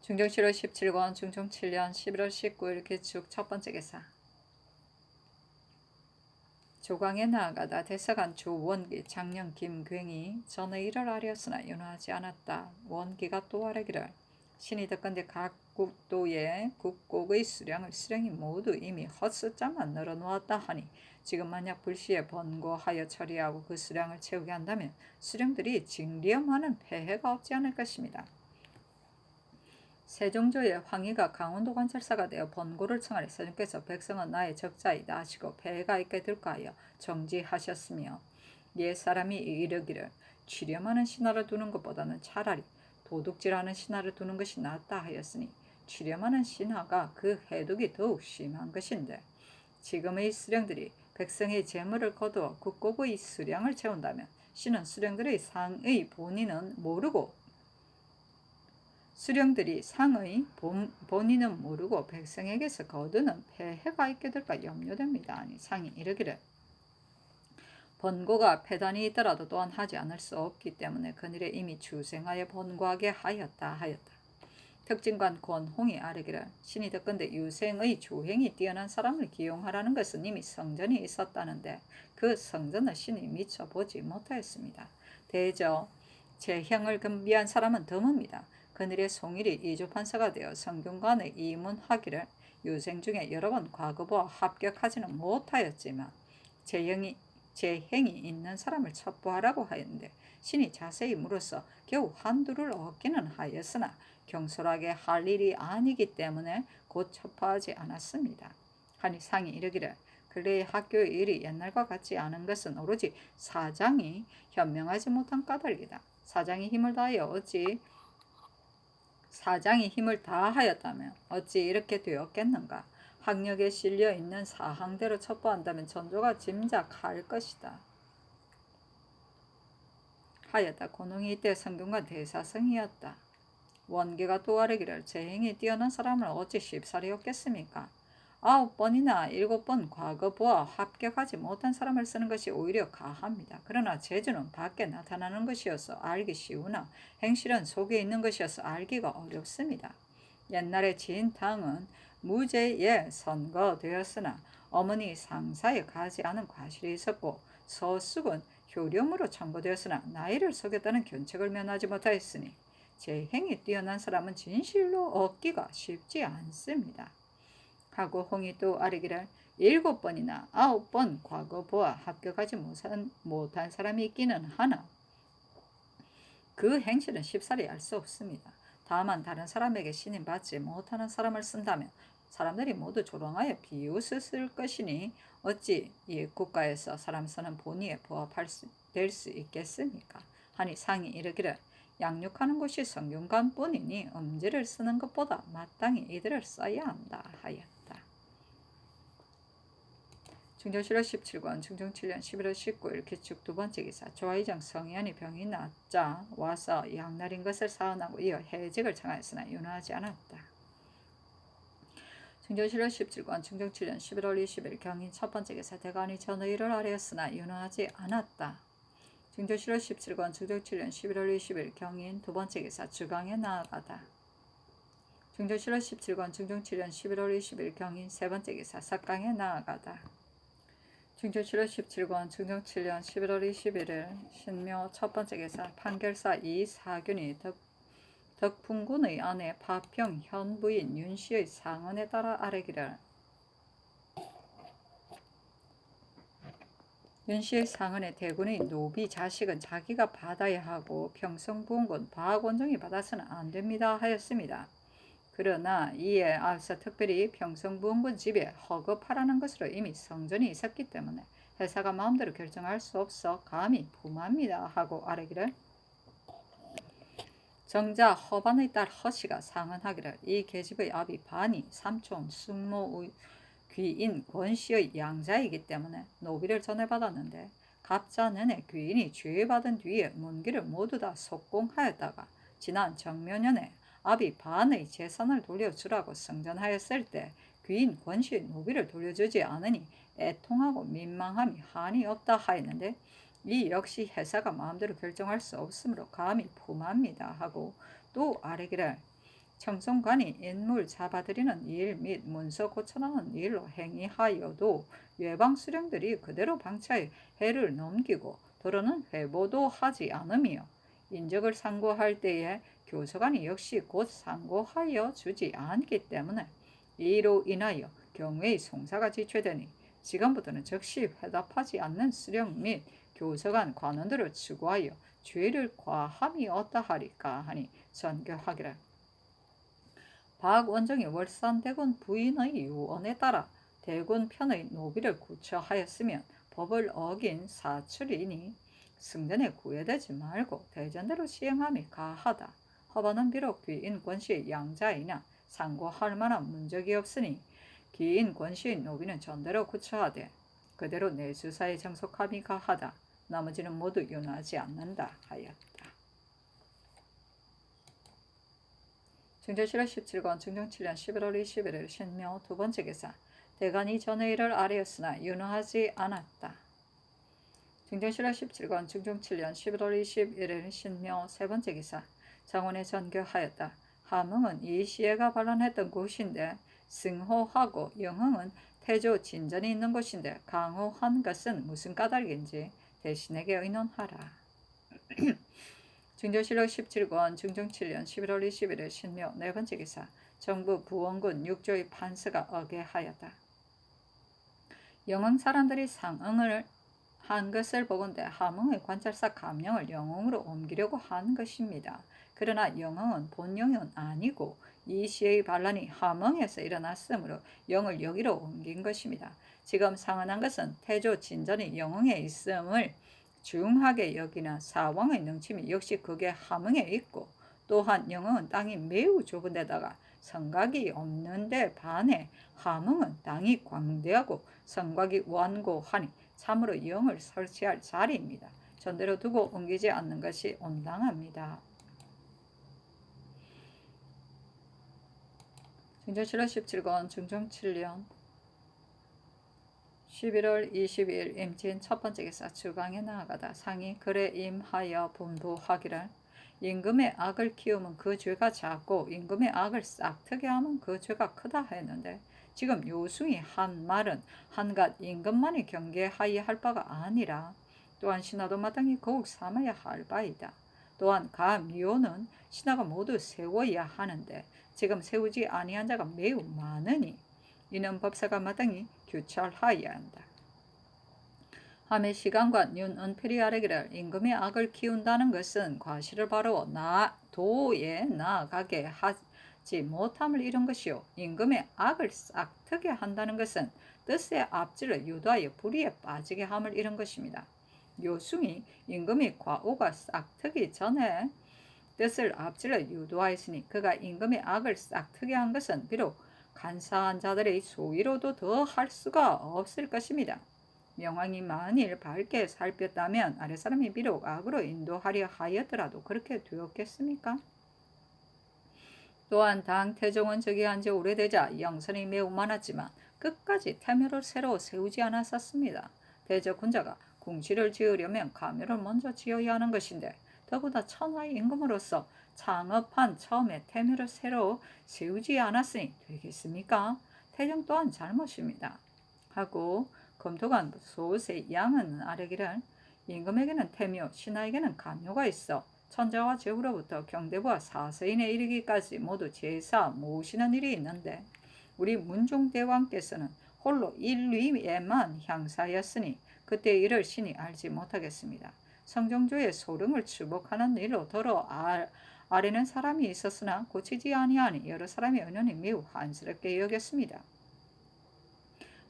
중정실록 17권 중종 7년 11월 19일 개축 첫 번째 기사 조강에 나아가다 대사관 주 원기 장령 김굉이 전의 일을 아뢰었으나 윤허하지 않았다. 원기가 또 아뢰기를 신이 듣건대 각 국도의 국곡의 수령을 수령이 모두 이미 헛숫자만 늘어놓았다 하니 지금 만약 불시에 번고하여 처리하고 그 수령을 채우게 한다면 수령들이 징리엄하는 폐해가 없지 않을 것입니다. 세종조의 황희가 강원도 관찰사가 되어 번고를 청하니 세종께서 백성은 나의 적자이다 하시고 폐해가 있게 될까 하여 정지하셨으며 옛 사람이 이르기를 취렴하는 신하를 두는 것보다는 차라리 도둑질하는 신하를 두는 것이 낫다 하였으니 취렴하는 신하가 그 해독이 더욱 심한 것인데 지금의 수령들이 백성의 재물을 거두어 국곡의 수량을 채운다면 신은 수령들의 상의 본인은 모르고 수령들이 상의 본인은 모르고 백성에게서 거두는 폐해가 있게 될까 염려됩니다. 아니 상이 이르기를 번고가 폐단이 있더라도 또한 하지 않을 수 없기 때문에 그늘에 이미 주생하여 번고하게 하였다. 특징관 권홍이 아뢰기를 신이 듣건대 유생의 조행이 뛰어난 사람을 기용하라는 것은 이미 성전이 있었다는데 그 성전을 신이 미처 보지 못하였습니다. 대저 재형을 금비한 사람은 드뭅니다. 그늘의 송일이 이조판사가 되어 성균관에 이문하기를 유생 중에 여러 번 과거보아 합격하지는 못하였지만 재행이 있는 사람을 첩보하라고 하였는데 신이 자세히 물어서 겨우 한두를 얻기는 하였으나 경솔하게 할 일이 아니기 때문에 곧 첩보하지 않았습니다. 하니 상이 이르기를 근래의 학교의 일이 옛날과 같지 않은 것은 오로지 사장이 현명하지 못한 까닭이다. 사장이 힘을 다하였다면 어찌 이렇게 되었겠는가. 학력에 실려 있는 사항대로 첩보한다면 전조가 짐작할 것이다. 하였다. 고농이 이때 성균관 대사성이었다. 원계가 또 아뢰기를 재행이 뛰어난 사람을 어찌 쉽사리 얻겠습니까? 9번이나 7번 과거 보아 합격하지 못한 사람을 쓰는 것이 오히려 가합니다. 그러나 재주는 밖에 나타나는 것이어서 알기 쉬우나 행실은 속에 있는 것이어서 알기가 어렵습니다. 옛날에 진탕은 무죄에 선고되었으나 어머니 상사에 가지 않은 과실이 있었고 서숙은 효령으로 청구되었으나 나이를 속였다는 견책을 면하지 못하였으니 재행이 뛰어난 사람은 진실로 얻기가 쉽지 않습니다. 하고 홍이 또 아뢰기를 7번이나 9번 과거 보아 합격하지 못한 사람이 있기는 하나 그 행실은 쉽사리 알 수 없습니다. 다만 다른 사람에게 신임받지 못하는 사람을 쓴다면 사람들이 모두 조롱하여 비웃을 것이니 어찌 이 국가에서 사람 쓰는 본의에 부합될 수 있겠습니까? 하니 상이 이르기를 양육하는 것이 성균관뿐이니 음지를 쓰는 것보다 마땅히 이들을 써야 한다 하였다. 중전실록 17권 중종 7년 11월 19일 기축 두 번째 기사 조화이정 성현이 병이 낫자 와서 양날인 것을 사언하고 이어 해직을 청하였으나 윤허하지 않았다. 중전실록 17권 중종 7년 11월 20일 경인 첫 번째 기사 대관이 전의를 아뢰었으나 윤허하지 않았다. 중전실록 17권 중종 7년 11월 20일 경인 두 번째 기사 주강에 나아가다. 중전실록 17권 중종 7년 11월 20일 경인 세 번째 기사 삭강에 나아가다. 중종 7월 17권 중종 7년 11월 21일 신묘 첫 번째 기사 판결사 이사균이 덕풍군의 아내 파평 현부인 윤씨의 상언에 따라 아뢰기를 윤씨의 상언에 대군의 노비 자식은 자기가 받아야 하고 평성부원군 박원종이 받아서는 안 됩니다 하였습니다. 그러나 이에 앞서 특별히 평성부원군 집에 허급하라는 것으로 이미 성전이 있었기 때문에 회사가 마음대로 결정할 수 없어 감히 부마합니다 하고 아뢰기를 정자 허반의 딸 허씨가 상언하기를 이 계집의 아비 반이 삼촌 숙모의 귀인 권씨의 양자이기 때문에 노비를 전해받았는데 갑자 내내 귀인이 죄받은 뒤에 문기를 모두 다 속공하였다가 지난 정묘년에 아비 반의 재산을 돌려주라고 성전하였을 때 귀인 권씨의 노비를 돌려주지 않으니 애통하고 민망함이 한이 없다 하였는데 이 역시 회사가 마음대로 결정할 수 없으므로 감히 품합니다 하고 또 아뢰기를 청송관이 인물 잡아들이는 일 및 문서 고쳐나가는 일로 행위하여도 외방 수령들이 그대로 방치하여 해를 넘기고 도로는 회보도 하지 않으며 인적을 상고할 때에 교서관이 역시 곧 상고하여 주지 않기 때문에 이로 인하여 경외의 송사가 지체되니 지금부터는 즉시 회답하지 않는 수령 및 교서관 관원들을 추구하여 죄를 과함이 어떠하리까 하니 전교하기를 박원종이 월산대군 부인의 유언에 따라 대군 편의 노비를 구처하였으면 법을 어긴 사출이니 승전에 구애되지 말고 대전대로 시행함이 가하다. 허반은 비록 귀인 권씨의 양자이나 상고할 만한 문적이 없으니 귀인 권씨의 노비는 전대로 구처하되 그대로 내수사에 정속함이 가하다. 나머지는 모두 윤하지 않는다 하였다. 중전실록 17권 중종 7년 11월 21일 신묘 두 번째 기사 대간이 전의를 아뢰었으나 윤허하지 않았다. 중전실록 17권 중종 7년 11월 21일 신묘 세 번째 기사 장원에 전교하였다. 함흥은 이시애가 반란했던 곳인데 승호하고 영흥은 태조 진전이 있는 곳인데 강호한 것은 무슨 까닭인지 대신에게 의논하라. 중전실록 17권 중종 7년 11월 21일 신묘 네 번째 기사 정부 부원군 6조의 판서가 어게하였다. 영흥 사람들이 상응을 한 것을 보건대 함흥의 관찰사 감령을 영흥으로 옮기려고 한 것입니다. 그러나 영흥은 본영은 아니고 이시의 반란이 함흥에서 일어났으므로 영을 여기로 옮긴 것입니다. 지금 상언한 것은 태조 진전이 영흥에 있음을 중하게 여기나 사왕의 능침이 역시 그게 함흥에 있고 또한 영흥은 땅이 매우 좁은 데다가 성곽이 없는데 반해 함흥은 땅이 광대하고 성곽이 완고하니 참으로 영을 설치할 자리입니다. 전대로 두고 옮기지 않는 것이 온당합니다. 중전실록 17권 중종 7년 11월 22일 임진 첫 번째 기사 주강에 나아가다 상이 그래 임하여 분부하기를 임금의 악을 키우면 그 죄가 작고 임금의 악을 싹트게 하면 그 죄가 크다 했는데 지금 요승이 한 말은 한갓 임금만이 경계하여야 할 바가 아니라 또한 신하도 마땅히 거욱 삼아야 할 바이다. 또한 가 미호는 신하가 모두 세워야 하는데 지금 세우지 아니한 자가 매우 많으니 이는 법사가 마땅히 규찰하여야 한다. 함의 시간과 윤은필이 아래기를 임금의 악을 키운다는 것은 과실을 바로 도에 나아가게 하지 못함을 이룬 것이요 임금의 악을 싹트게 한다는 것은 뜻의 앞질을 유도하여 불의에 빠지게 함을 이룬 것입니다. 요승이 임금이 과오가 싹트기 전에 뜻을 앞질러 유도하였으니 그가 임금의 악을 싹트게 한 것은 비록 간사한 자들의 소위로도 더 할 수가 없을 것입니다. 명왕이 만일 밝게 살폈다면 아랫사람이 비록 악으로 인도하려 하였더라도 그렇게 되었겠습니까? 또한 당 태종은 즉위한 지 오래되자 영선이 매우 많았지만 끝까지 태묘를 새로 세우지 않았었습니다. 대저 군자가 궁지를 지으려면 가묘를 먼저 지어야 하는 것인데 더구나 천하의 임금으로서 창업한 처음에 태묘를 새로 세우지 않았으니 되겠습니까? 태종 또한 잘못입니다. 하고 검토관 소세 양은 아뢰기를 임금에게는 태묘, 신하에게는 가묘가 있어 천자와 제후로부터 경대부와 사서인에 이르기까지 모두 제사 모시는 일이 있는데 우리 문종대왕께서는 홀로 인류에만 향사였으니 그때 일을 신이 알지 못하겠습니다. 성종조의 소름을 추복하는 일로 더러 아래는 사람이 있었으나 고치지 아니하니 여러 사람의 은연이 매우 한스럽게 여겼습니다.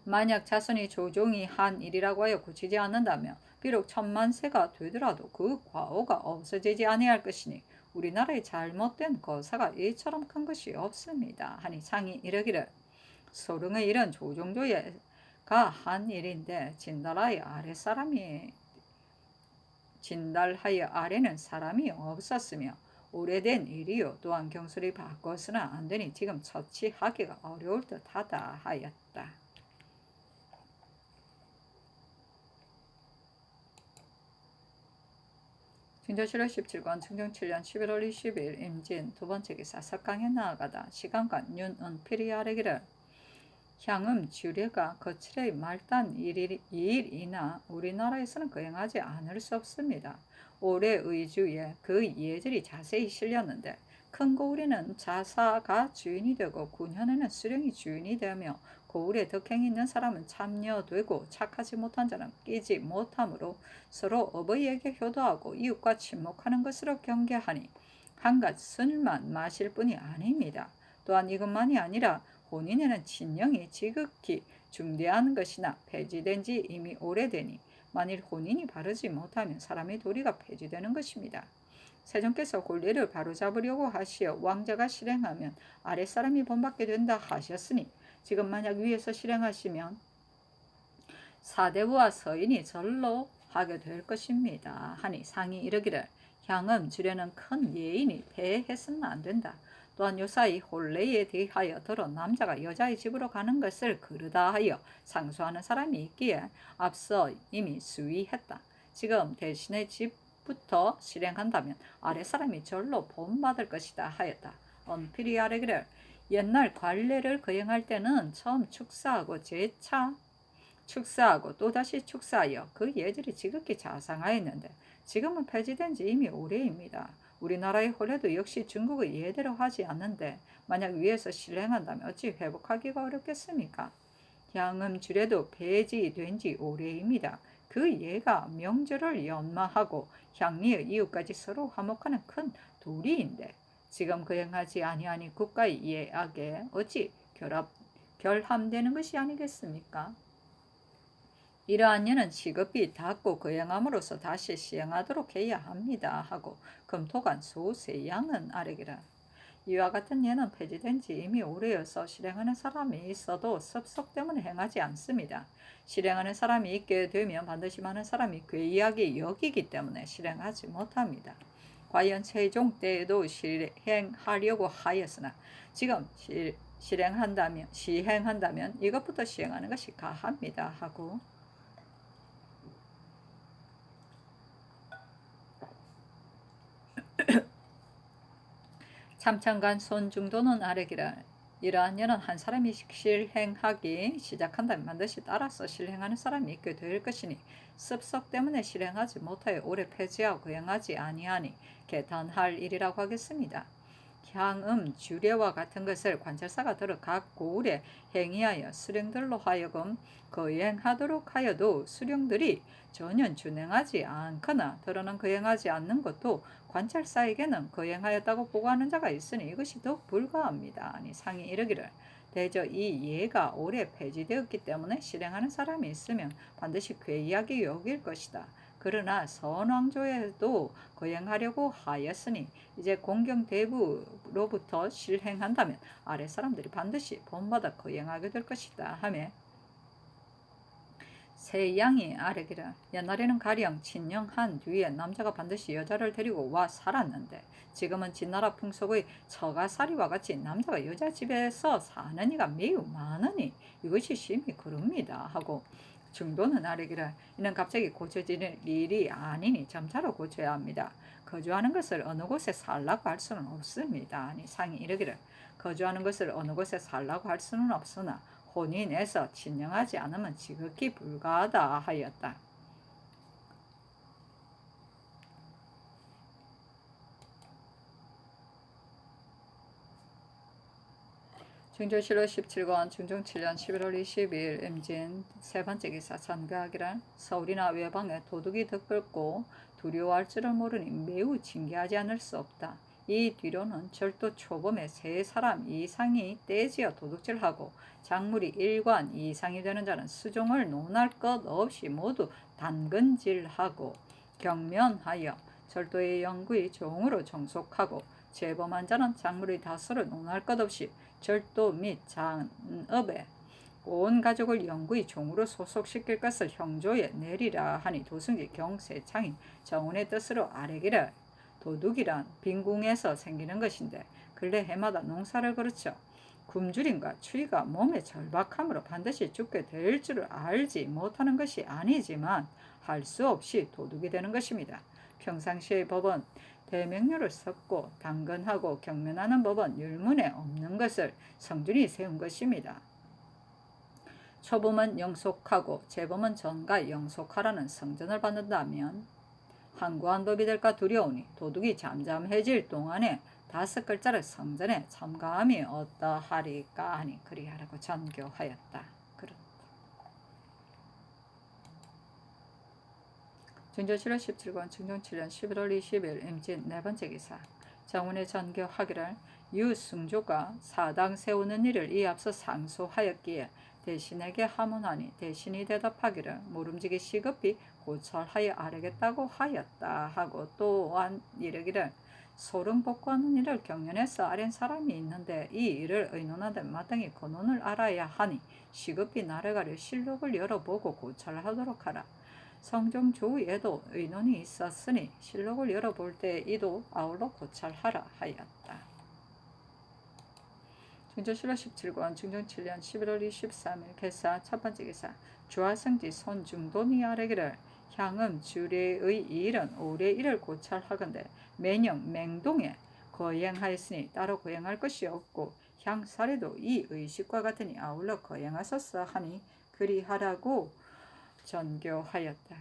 만약 자손이 조종이 한 일이라고 하여 고치지 않는다면 비록 천만세가 되더라도 그 과오가 없어지지 아니할 것이니 우리나라의 잘못된 거사가 이처럼 큰 것이 없습니다. 하니 상이 이르기를 소릉의 일은 조종조가 한 일인데 진달하여 아래는 사람이 없었으며 오래된 일이요 또한 경술이 바꿔서는 안 되니 지금 처치하기가 어려울 듯하다 하였다. 진도실록 17권 중종 7년 11월 20일 임진 두 번째 기사 석강에 나아가다 시간관 윤은필이 아뢰기를 향음 주례가 거칠의 말단 2일이나 우리나라에서는 거행하지 않을 수 없습니다. 올해 의주에 그 예절이 자세히 실렸는데 큰 고울에는 자사가 주인이 되고 군현에는 수령이 주인이 되며 고울에 덕행이 있는 사람은 참여되고 착하지 못한 자는 끼지 못하므로 서로 어버이에게 효도하고 이웃과 친목하는 것으로 경계하니 한갓 술만 마실 뿐이 아닙니다. 또한 이것만이 아니라 혼인에는 친령이 지극히 중대한 것이나 폐지된 지 이미 오래되니 만일 혼인이 바르지 못하면 사람의 도리가 폐지되는 것입니다. 세종께서 권리를 바로잡으려고 하시어 왕자가 실행하면 아랫사람이 본받게 된다 하셨으니 지금 만약 위에서 실행하시면 사대부와 서인이 절로 하게 될 것입니다. 하니 상이 이르기를 향음 주례는 큰 예인이 폐해서는 안 된다. 또한 요사이 혼례에 대하여 더러 남자가 여자의 집으로 가는 것을 그르다 하여 상소하는 사람이 있기에 앞서 이미 수위했다. 지금 대신의 집부터 실행한다면 아랫사람이 절로 본받을 것이다 하였다. 은필이 아뢰기를 옛날 관례를 거행할 때는 처음 축사하고 재차 축사하고 또다시 축사하여 그 예절이 지극히 자상하였는데 지금은 폐지된 지 이미 오래입니다. 우리나라의 혼례도 역시 중국의 예대로 하지 않는데 만약 위에서 실행한다면 어찌 회복하기가 어렵겠습니까? 향음 주례도 폐지된 지 오래입니다. 그 예가 명절을 연마하고 향리의 이웃까지 서로 화목하는 큰 도리인데 지금 거행하지 아니하니 국가의 예악에 어찌 결함되는 것이 아니겠습니까? 이러한 예는 시급히 닫고 거행함으로써 다시 시행하도록 해야 합니다. 하고 검토관 소세양은 아뢰기라. 이와 같은 예는 폐지된 지 이미 오래여서 실행하는 사람이 있어도 섭속 때문에 행하지 않습니다. 실행하는 사람이 있게 되면 반드시 많은 사람이 괴이하게 여기기 때문에 실행하지 못합니다. 과연 세종 때에도 실행하려고 하였으나 지금 시행한다면 이것부터 시행하는 것이 가합니다 하고 참천간 손중도는 아래기라. 이러한 예는 한 사람이 실행하기 시작한다면 반드시 따라서 실행하는 사람이 있게 될 것이니 습석 때문에 실행하지 못하여 오래 폐지하고 거행하지 아니하니 개탄할 일이라고 하겠습니다. 향음, 주례와 같은 것을 관찰사가 들어 각 고을에 행위하여 수령들로 하여금 거행하도록 하여도 수령들이 전혀 준행하지 않거나 들어는 거행하지 않는 것도 관찰사에게는 거행하였다고 보고하는 자가 있으니 이것이 더욱 불가합니다. 아니 상이 이르기를 대저 이 예가 오래 폐지되었기 때문에 실행하는 사람이 있으면 반드시 괴이하게 여길 것이다. 그러나 선왕조에도 거행하려고 하였으니 이제 공경대부로부터 실행한다면 아래 사람들이 반드시 본받아 거행하게 될 것이다 하며 새 양이 아래기를 옛날에는 가령 친령한 뒤에 남자가 반드시 여자를 데리고 와 살았는데 지금은 진나라 풍속의 처가살이와 같이 남자가 여자 집에서 사는 이가 매우 많으니 이것이 심히 그럽니다 하고 중도는 아래기를 이는 갑자기 고쳐지는 일이 아니니 점차로 고쳐야 합니다. 거주하는 것을 어느 곳에 살라고 할 수는 없습니다. 아니 상이 이르기를 거주하는 것을 어느 곳에 살라고 할 수는 없으나 혼인해서 친령하지 않으면 지극히 불가하다 하였다. 중조실로 17권 중종 7년 11월 22일 임진 세 번째 기사 전가하기란 서울이나 외방에 도둑이 들끓고 두려워할 줄을 모르니 매우 징계하지 않을 수 없다. 이 뒤로는 절도 초범에 세 사람 이상이 떼지어 도둑질하고 작물이 1관 이상이 되는 자는 수종을 논할 것 없이 모두 단근질하고 경면하여 절도의 영구히 종으로 종속하고 재범한 자는 작물의 다수를 논할 것 없이 절도 및 잔업에 온 가족을 영구히 종으로 소속시킬 것을 형조에 내리라 하니 도승지 경세창이 정운의 뜻으로 아래기를 도둑이란 빈궁에서 생기는 것인데 근래 해마다 농사를 그르쳐 굶주림과 추위가 몸에 절박함으로 반드시 죽게 될 줄을 알지 못하는 것이 아니지만 할 수 없이 도둑이 되는 것입니다. 평상시의 법은 대명료를 섞고 당근하고 경면하는 법은 율문에 없는 것을 성준이 세운 것입니다. 초범은 영속하고 재범은 전가 영속하라는 성전을 받는다면 항구한 법이 될까 두려우니 도둑이 잠잠해질 동안에 5글자를 성전에 참가함이 어떠하리까 하니 그리하라고 전교하였다. 중조 7월 17권 중종 7년 11월 20일 임진 네 번째 기사 정운의 전교하기를 유승조가 사당 세우는 일을 이 앞서 상소하였기에 대신에게 하문하니 대신이 대답하기를 모름지기 시급히 고찰하여 아뢰겠다고 하였다 하고 또한 이르기를 소름 복구하는 일을 경연해서 아랜 사람이 있는데 이 일을 의논하되 마땅히 근원을 알아야 하니 시급히 나래가려 실록을 열어보고 고찰하도록 하라. 성종 조에도 의논이 있었으니 실록을 열어볼 때 이도 아울러 고찰하라 하였다. 중조실록 17권 중종 7년 11월 23일 개사 첫 번째 기사 주하성지 손중돈이 아뢰기를 향음 주례의 일은 올해 일을 고찰하건대 매년 맹동에 거행하였으니 따로 거행할 것이 없고 향사례도 이 의식과 같으니 아울러 거행하소서 하니 그리하라고 전교하였다.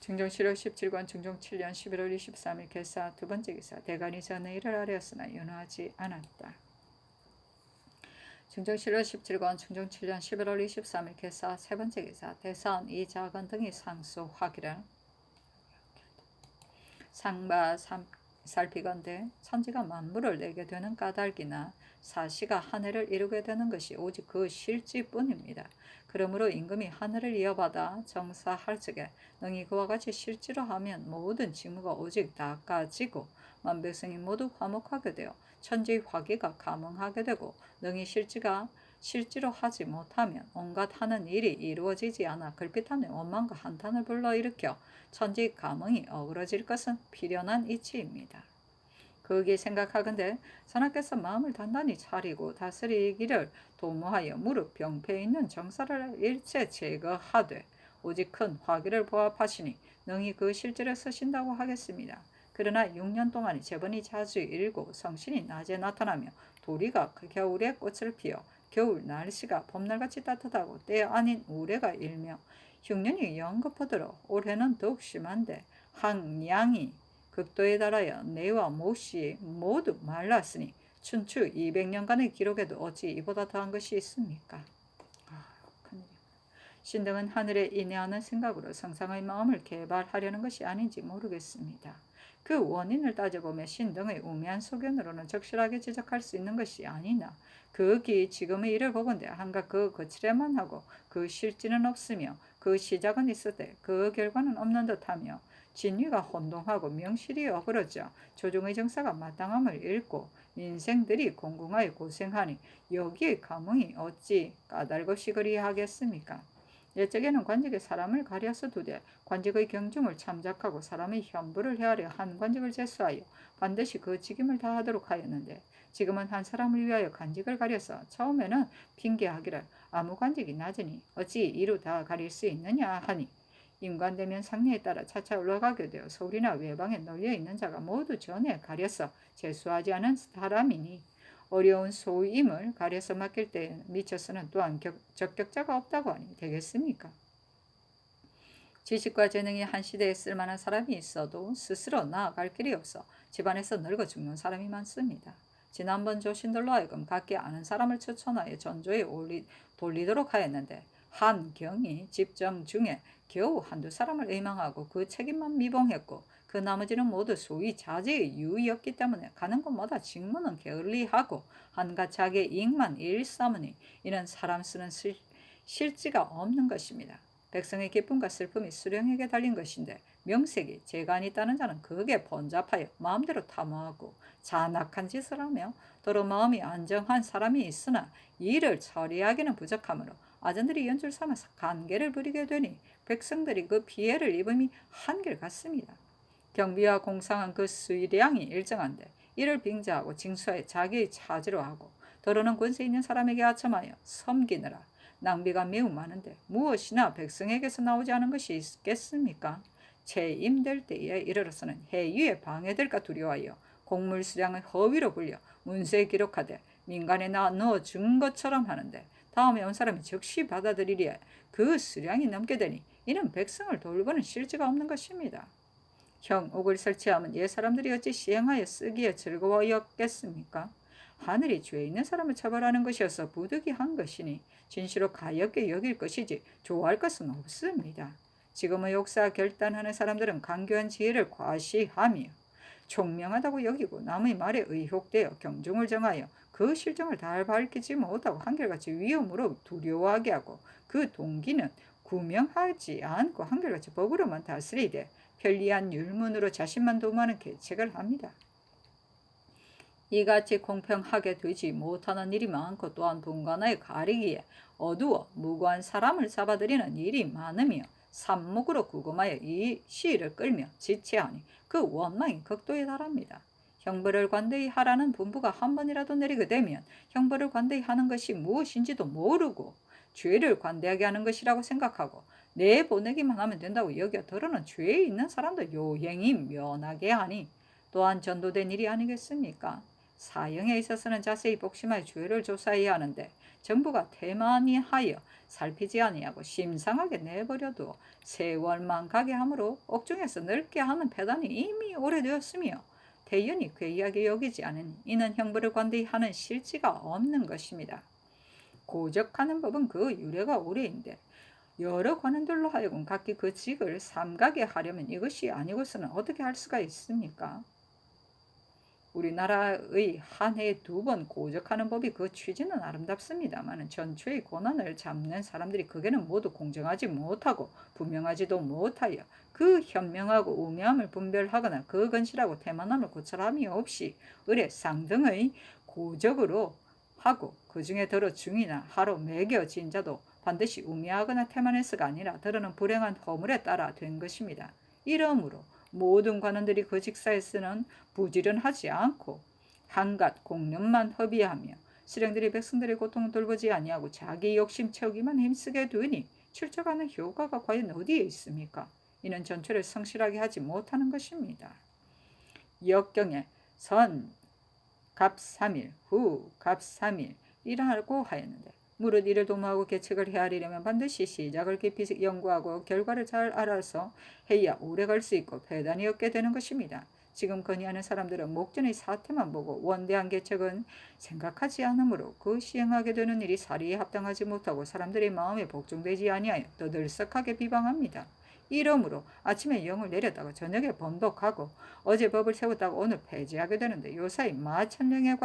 중종 7월 17권 중종 7년 11월 23일 개사 두 번째 기사 대간이 전의 일을 아뢰었으나 연호하지 않았다. 중종 7월 17권 중종 7년 11월 23일 개사 세 번째 기사 대사원 이자건 등이 상소하기를 상바 살피건대 천지가 만물을 내게 되는 까닭이나 사시가 하늘을 이루게 되는 것이 오직 그 실지뿐입니다. 그러므로 임금이 하늘을 이어받아 정사할 적에 능히 그와 같이 실지로 하면 모든 직무가 오직 닦아지고 만백성이 모두 화목하게 되어 천지의 화기가 감흥하게 되고 능히 실지가 실제로 하지 못하면 온갖 하는 일이 이루어지지 않아 걸핏하면 원망과 한탄을 불러일으켜 천지 감흥이 어그러질 것은 필연한 이치입니다. 그게 생각하건대 선하께서 마음을 단단히 차리고 다스리기를 도모하여 무릎 병폐에 있는 정사를 일체 제거하되 오직 큰 화기를 보합하시니 능히 그 실질을 쓰신다고 하겠습니다. 그러나 6년 동안이 재번이 자주 일고 성신이 낮에 나타나며 도리가 겨울에 꽃을 피워 겨울 날씨가 봄날같이 따뜻하고 때 아닌 우레가 일며 흉년이 연급하도록 올해는 더욱 심한데 항량이 극도에 달하여 내와 모씨 모두 말랐으니 춘추 200년간의 기록에도 어찌 이보다 더한 것이 있습니까? 신등은 하늘에 인해하는 생각으로 성상의 마음을 개발하려는 것이 아닌지 모르겠습니다. 그 원인을 따져보면 신등의 우매한 소견으로는 적실하게 지적할 수 있는 것이 아니나 그기 지금의 일을 보건대 한가 그 거칠에만 하고 그 실지는 없으며 그 시작은 있으되 그 결과는 없는 듯하며 진위가 혼동하고 명실이 어그러져 조종의 정사가 마땅함을 잃고 인생들이 공공하여 고생하니 여기의 감흥이 어찌 까닭없이 그리하겠습니까? 옛적에는 관직에 사람을 가려서 두되 관직의 경중을 참작하고 사람의 현부를 헤아려 한 관직을 제수하여 반드시 그 직임을 다하도록 하였는데 지금은 한 사람을 위하여 관직을 가려서 처음에는 핑계하기를 아무 관직이 낮으니 어찌 이루 다 가릴 수 있느냐 하니 임관되면 상례에 따라 차차 올라가게 되어 서울이나 외방에 널려 있는 자가 모두 전에 가려서 제수하지 않은 사람이니 어려운 소임을 가려서 맡길 때 미쳐서는 또한 적격자가 없다고 하니 되겠습니까? 지식과 재능이 한 시대에 쓸만한 사람이 있어도 스스로 나아갈 길이 없어 집안에서 늙어 죽는 사람이 많습니다. 지난번 조신들로 하여금 각기 아는 사람을 추천하여 전조에 돌리도록 하였는데 한경이 집정 중에 겨우 한두 사람을 의망하고 그 책임만 미봉했고 그 나머지는 모두 소위 자제의 유의였기 때문에 가는 곳마다 직무는 게을리하고 한갓 자기의 이익만 일삼으니 이는 사람 쓰는 실지가 없는 것입니다. 백성의 기쁨과 슬픔이 수령에게 달린 것인데 명색이 재간이 있다는 자는 그게 번잡하여 마음대로 탐하고 잔악한 짓을 하며 더러 마음이 안정한 사람이 있으나 일을 처리하기는 부족하므로 아전들이 연줄 삼아서 간계를 부리게 되니 백성들이 그 피해를 입음이 한결같습니다. 경비와 공상은 그 수량이 일정한데 이를 빙자하고 징수하여 자기의 차지로 하고 더러는 권세 있는 사람에게 아첨하여 섬기느라 낭비가 매우 많은데 무엇이나 백성에게서 나오지 않은 것이 있겠습니까? 채임될 때에 이르러서는 해유에 방해될까 두려워하여 곡물 수량을 허위로 불려 문서에 기록하되 민간에 넣어준 것처럼 하는데 다음에 온 사람이 즉시 받아들이리에 그 수량이 넘게 되니 이는 백성을 돌보는 실지가 없는 것입니다. 형옥을 설치하면 옛 사람들이 어찌 시행하여 쓰기에 즐거워였겠습니까? 하늘이 죄 있는 사람을 처벌하는 것이어서 부득이한 것이니 진시로 가엾게 여길 것이지 좋아할 것은 없습니다. 지금의 역사 결단하는 사람들은 간교한 지혜를 과시하며 총명하다고 여기고 남의 말에 의혹되어 경중을 정하여 그 실정을 다 밝히지 못하고 한결같이 위험으로 두려워하게 하고 그 동기는 구명하지 않고 한결같이 법으로만 다스리되 편리한 율문으로 자신만 도모하는 계책을 합니다. 이같이 공평하게 되지 못하는 일이 많고 또한 분간하여 가리기에 어두워 무고한 사람을 잡아들이는 일이 많으며 삽목으로 구금하여 이 시위를 끌며 지체하니 그 원망이 극도에 달합니다. 형벌을 관대히 하라는 분부가 한 번이라도 내리게 되면 형벌을 관대히 하는 것이 무엇인지도 모르고 죄를 관대하게 하는 것이라고 생각하고 내보내기만 하면 된다고 여겨 더러는 죄에 있는 사람도 요행이 면하게 하니 또한 전도된 일이 아니겠습니까? 사형에 있어서는 자세히 복심하여 죄를 조사해야 하는데 정부가 태만히 하여 살피지 아니하고 심상하게 내버려두어 세월만 가게 하므로 옥중에서 넓게 하는 폐단이 이미 오래되었으며 대연히 괴이하게 여기지 않으니 이는 형벌을 관대히 하는 실지가 없는 것입니다. 고적하는 법은 그 유래가 오래인데 여러 관원들로 하여금 각기 그 직을 삼가게 하려면 이것이 아니고서는 어떻게 할 수가 있습니까? 우리나라의 한 해에 2번 고적하는 법이 그 취지는 아름답습니다만 전체의 권한을 잡는 사람들이 그게는 모두 공정하지 못하고 분명하지도 못하여 그 현명하고 우매함을 분별하거나 그 건실하고 태만함을 고찰함이 없이 의례 상등의 고적으로 하고 그 중에 더러 중이나 하로 매겨진 자도 반드시 우매하거나 태만해서가 아니라 더러는 불행한 허물에 따라 된 것입니다. 이러므로 모든 관원들이 그 직사에 쓰는 부지런하지 않고 한갓 공념만 허비하며 실행들이 백성들의 고통을 돌보지 아니하고 자기 욕심 채우기만 힘쓰게 되니 출적하는 효과가 과연 어디에 있습니까? 이는 전체를 성실하게 하지 못하는 것입니다. 역경에 선, 갑 3일, 후, 갑 3일 이라고 하였는데 무릇 이를 도모하고 계책을 헤아리려면 반드시 시작을 깊이 연구하고 결과를 잘 알아서 해야 오래갈 수 있고 배단이 없게 되는 것입니다. 지금 건의하는 사람들은 목전의 사태만 보고 원대한 계책은 생각하지 않으므로 그 시행하게 되는 일이 사리에 합당하지 못하고 사람들의 마음에 복종되지 아니하여 떠들썩하게 비방합니다. 이러므로 아침에 영을 내렸다가 저녁에 번독하고 어제 법을 세웠다가 오늘 폐지하게 되는데 요사이 마천령의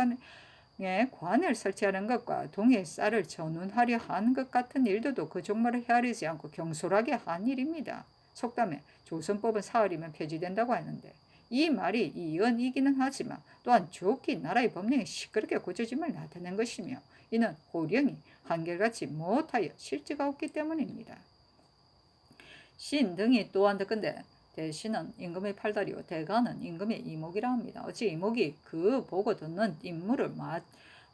관을 설치하는 것과 동의 쌀을 전운하려 하는 것 같은 일들도 그 종말을 헤아리지 않고 경솔하게 한 일입니다. 속담에 조선법은 사흘이면 폐지된다고 하는데 이 말이 이언이기는 하지만 또한 좋게 나라의 법령이 시끄럽게 고쳐짐을 나타낸 것이며 이는 호령이 한결같이 못하여 실지가 없기 때문입니다. 신 등이 또한 듣건대 대신은 임금의 팔다리요 대가는 임금의 이목이라 합니다. 어찌 이목이 그 보고 듣는 임무를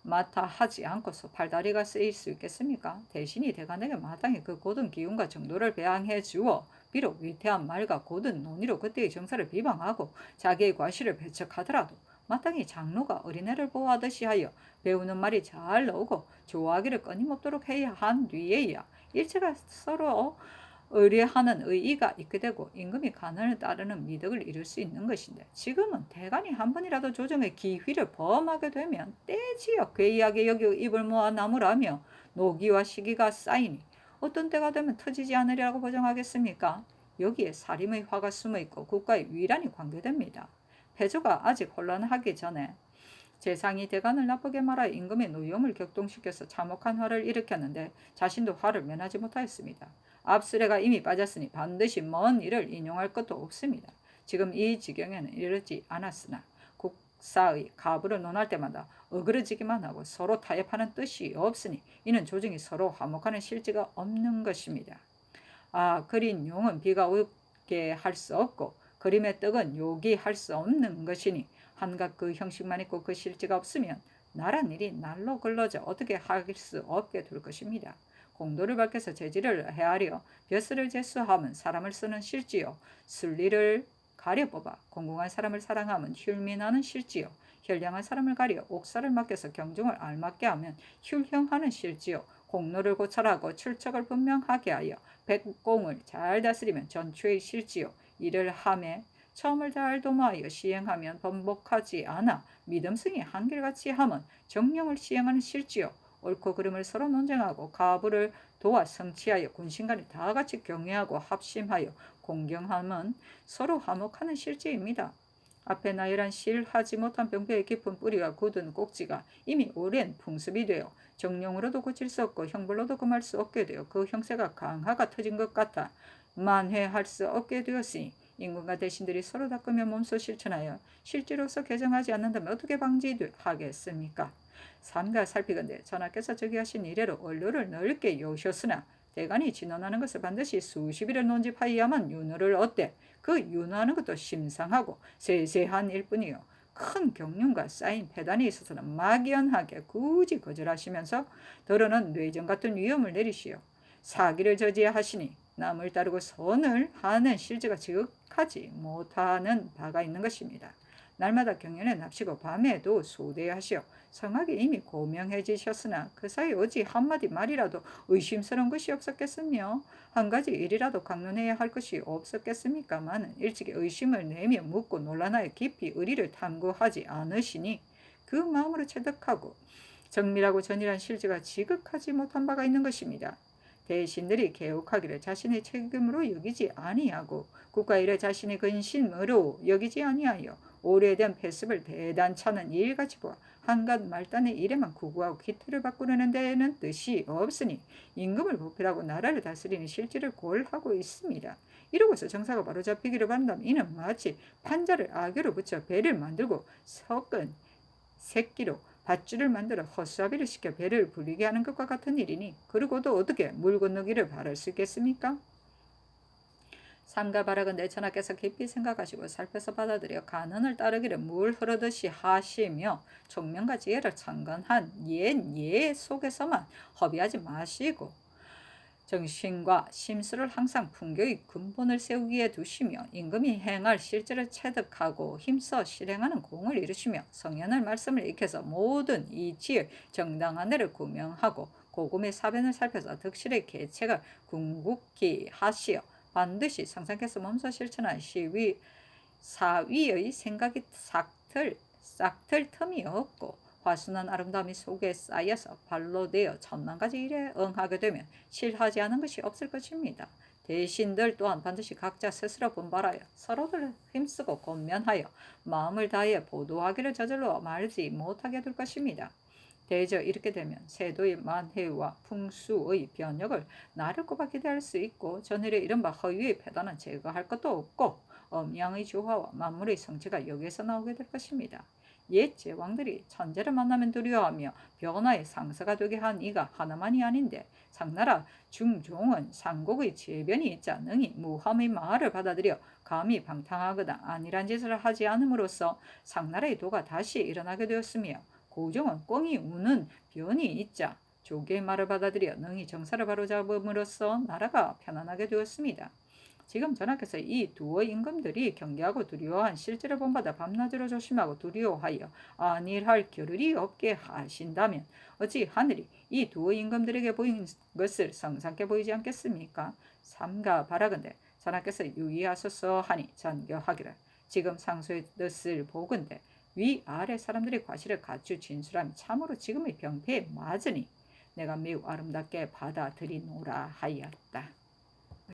맡아 하지 않고서 팔다리가 쓰일 수 있겠습니까? 대신이 대간에게 마땅히 그 고든 기운과 정도를 배양해 주어 비록 위태한 말과 고든 논의로 그때의 정사를 비방하고 자기의 과실을 배척하더라도 마땅히 장로가 어린애를 보호하듯이 하여 배우는 말이 잘 나오고 좋아하기를 끊임없도록 해야 한 뒤에야 일체가 서로 의뢰하는 의의가 있게 되고 임금이 간언을 따르는 미덕을 이룰 수 있는 것인데 지금은 대간이 한 번이라도 조정의 기휘를 범하게 되면 떼지어 괴이하게 여기고 입을 모아 나무라며 노기와 시기가 쌓이니 어떤 때가 되면 터지지 않으리라고 보장하겠습니까? 여기에 살림의 화가 숨어있고 국가의 위란이 관계됩니다. 패조가 아직 혼란하기 전에 재상이 대간을 나쁘게 말하여 임금의 노염을 격동시켜서 참혹한 화를 일으켰는데 자신도 화를 면하지 못하였습니다. 앞수레가 이미 빠졌으니 반드시 먼 일을 인용할 것도 없습니다. 지금 이 지경에는 이르지 않았으나 국사의 가부를 논할 때마다 어그러지기만 하고 서로 타협하는 뜻이 없으니 이는 조정이 서로 화목하는 실지가 없는 것입니다. 그린 용은 비가 오게 할 수 없고 그림의 떡은 요기할 수 없는 것이니 한갓 그 형식만 있고 그 실지가 없으면 나란 일이 날로 걸러져 어떻게 할 수 없게 될 것입니다. 공도를 밝혀서 재질을 헤아려 벼슬을 제수하면 사람을 쓰는 실지요. 순리를 가려 뽑아 공공한 사람을 사랑하면 휼민하는 실지요. 현량한 사람을 가려 옥사를 맡겨서 경중을 알맞게 하면 휼형하는 실지요. 공로를 고찰하고 출척을 분명하게 하여 백공을 잘 다스리면 전추의 실지요. 이를 함에 처음을 잘 도모하여 시행하면 번복하지 않아 믿음승이 한결같이 하면 정령을 시행하는 실지요. 옳고 그름을 서로 논쟁하고 가부를 도와 성취하여 군신간에 다같이 경외하고 합심하여 공경하면 서로 화목하는 실지입니다. 앞에 나열한 실하지 못한 병폐의 깊은 뿌리가 굳은 꼭지가 이미 오랜 풍습이 되어 정령으로도 고칠 수 없고 형벌로도 금할 수 없게 되어 그 형세가 강화가 터진 것 같아 만회할 수 없게 되었으니 임금과 대신들이 서로 닦으며 몸소 실천하여 실제로서 개정하지 않는다면 어떻게 방지하겠습니까? 삼가 살피건대 전하께서 저기 하신 이래로 언료를 넓게 여우셨으나 대간이 진언하는 것을 반드시 수십일을 논집하여야만 윤허를 얻되 그 윤허하는 것도 심상하고 세세한 일뿐이요 큰 경륜과 쌓인 패단이 있어서는 막연하게 굳이 거절하시면서 더러는 뇌정 같은 위험을 내리시어 사기를 저지하시니 남을 따르고 선을 하는 실제가 지극하지 못하는 바가 있는 것입니다. 날마다 경연에 납시고 밤에도 소대하시어 성악이 이미 고명해지셨으나 그 사이 어찌 한마디 말이라도 의심스러운 것이 없었겠으며 한 가지 일이라도 강론해야 할 것이 없었겠습니까마는 일찍이 의심을 내며 묻고 논란하여 깊이 의리를 탐구하지 않으시니 그 마음으로 체득하고 정밀하고 전일한 실제가 지극하지 못한 바가 있는 것입니다. 대신들이 개옥하기를 자신의 책임으로 여기지 아니하고 국가일에 자신의 근심으로 여기지 아니하여 오래된 패습을 대단찮은 일같이 보아 한갓 말단의 일에만 구구하고 기틀을 바꾸려는 데에는 뜻이 없으니 임금을 보필하고 나라를 다스리는 실질을 고을하고 있습니다. 이러고서 정사가 바로 잡히기를 바란다면 이는 마치 판자를 악유로 붙여 배를 만들고 섞은 새끼로 밧줄을 만들어 허수아비를 시켜 배를 불리게 하는 것과 같은 일이니 그리고도 어떻게 물 건너기를 바랄 수 있겠습니까? 삼가 바락은 내 전하께서 깊이 생각하시고 살펴서 받아들여 간언을 따르기를 물 흐르듯이 하시며 총명과 지혜를 창건한 예 속에서만 허비하지 마시고 정신과 심수를 항상 풍교의 근본을 세우기에 두시며 임금이 행할 실제를 체득하고 힘써 실행하는 공을 이루시며 성현의 말씀을 익혀서 모든 이치의 정당한 데를 구명하고 고금의 사변을 살펴서 득실의 계책을 궁극히 하시어 반드시 상상해서 몸소 실천한 사위의 생각이 싹틀 틈이 없고 화순한 아름다움이 속에 쌓여서 발로 되어 천만가지 일에 응하게 되면 실하지 않은 것이 없을 것입니다. 대신들 또한 반드시 각자 스스로 분발하여 서로들 힘쓰고 권면하여 마음을 다하여 보도하기를 저절로 말지 못하게 될 것입니다. 대저 이렇게 되면 세도의 만해와 풍수의 변혁을 나를 꼽아 기대할 수 있고 전일의 이른바 허위의 패단은 제거할 것도 없고 음양의 조화와 만물의 성체가 여기에서 나오게 될 것입니다. 옛 제왕들이 천재를 만나면 두려워하며 변화의 상사가 되게 한 이가 하나만이 아닌데 상나라 중종은 상곡의 재변이 있자 능히 무함의 마하를 받아들여 감히 방탕하거나 안일한 짓을 하지 않음으로써 상나라의 도가 다시 일어나게 되었으며 고종은 꿩이 우는 변이 있자 조계의 말을 받아들여 능히 정사를 바로잡음으로써 나라가 편안하게 되었습니다. 지금 전하께서 이 두어 임금들이 경계하고 두려워한 실제를 본받아 밤낮으로 조심하고 두려워하여 안일할 겨를이 없게 하신다면 어찌 하늘이 이 두어 임금들에게 보인 것을 성상케 보이지 않겠습니까? 삼가 바라건대 전하께서 유의하소서 하니 전교하기를 지금 상소의 뜻을 보건대 위아래 사람들이 과실을 갖추 진술함이 참으로 지금의 병폐에 맞으니 내가 매우 아름답게 받아들이노라 하였다.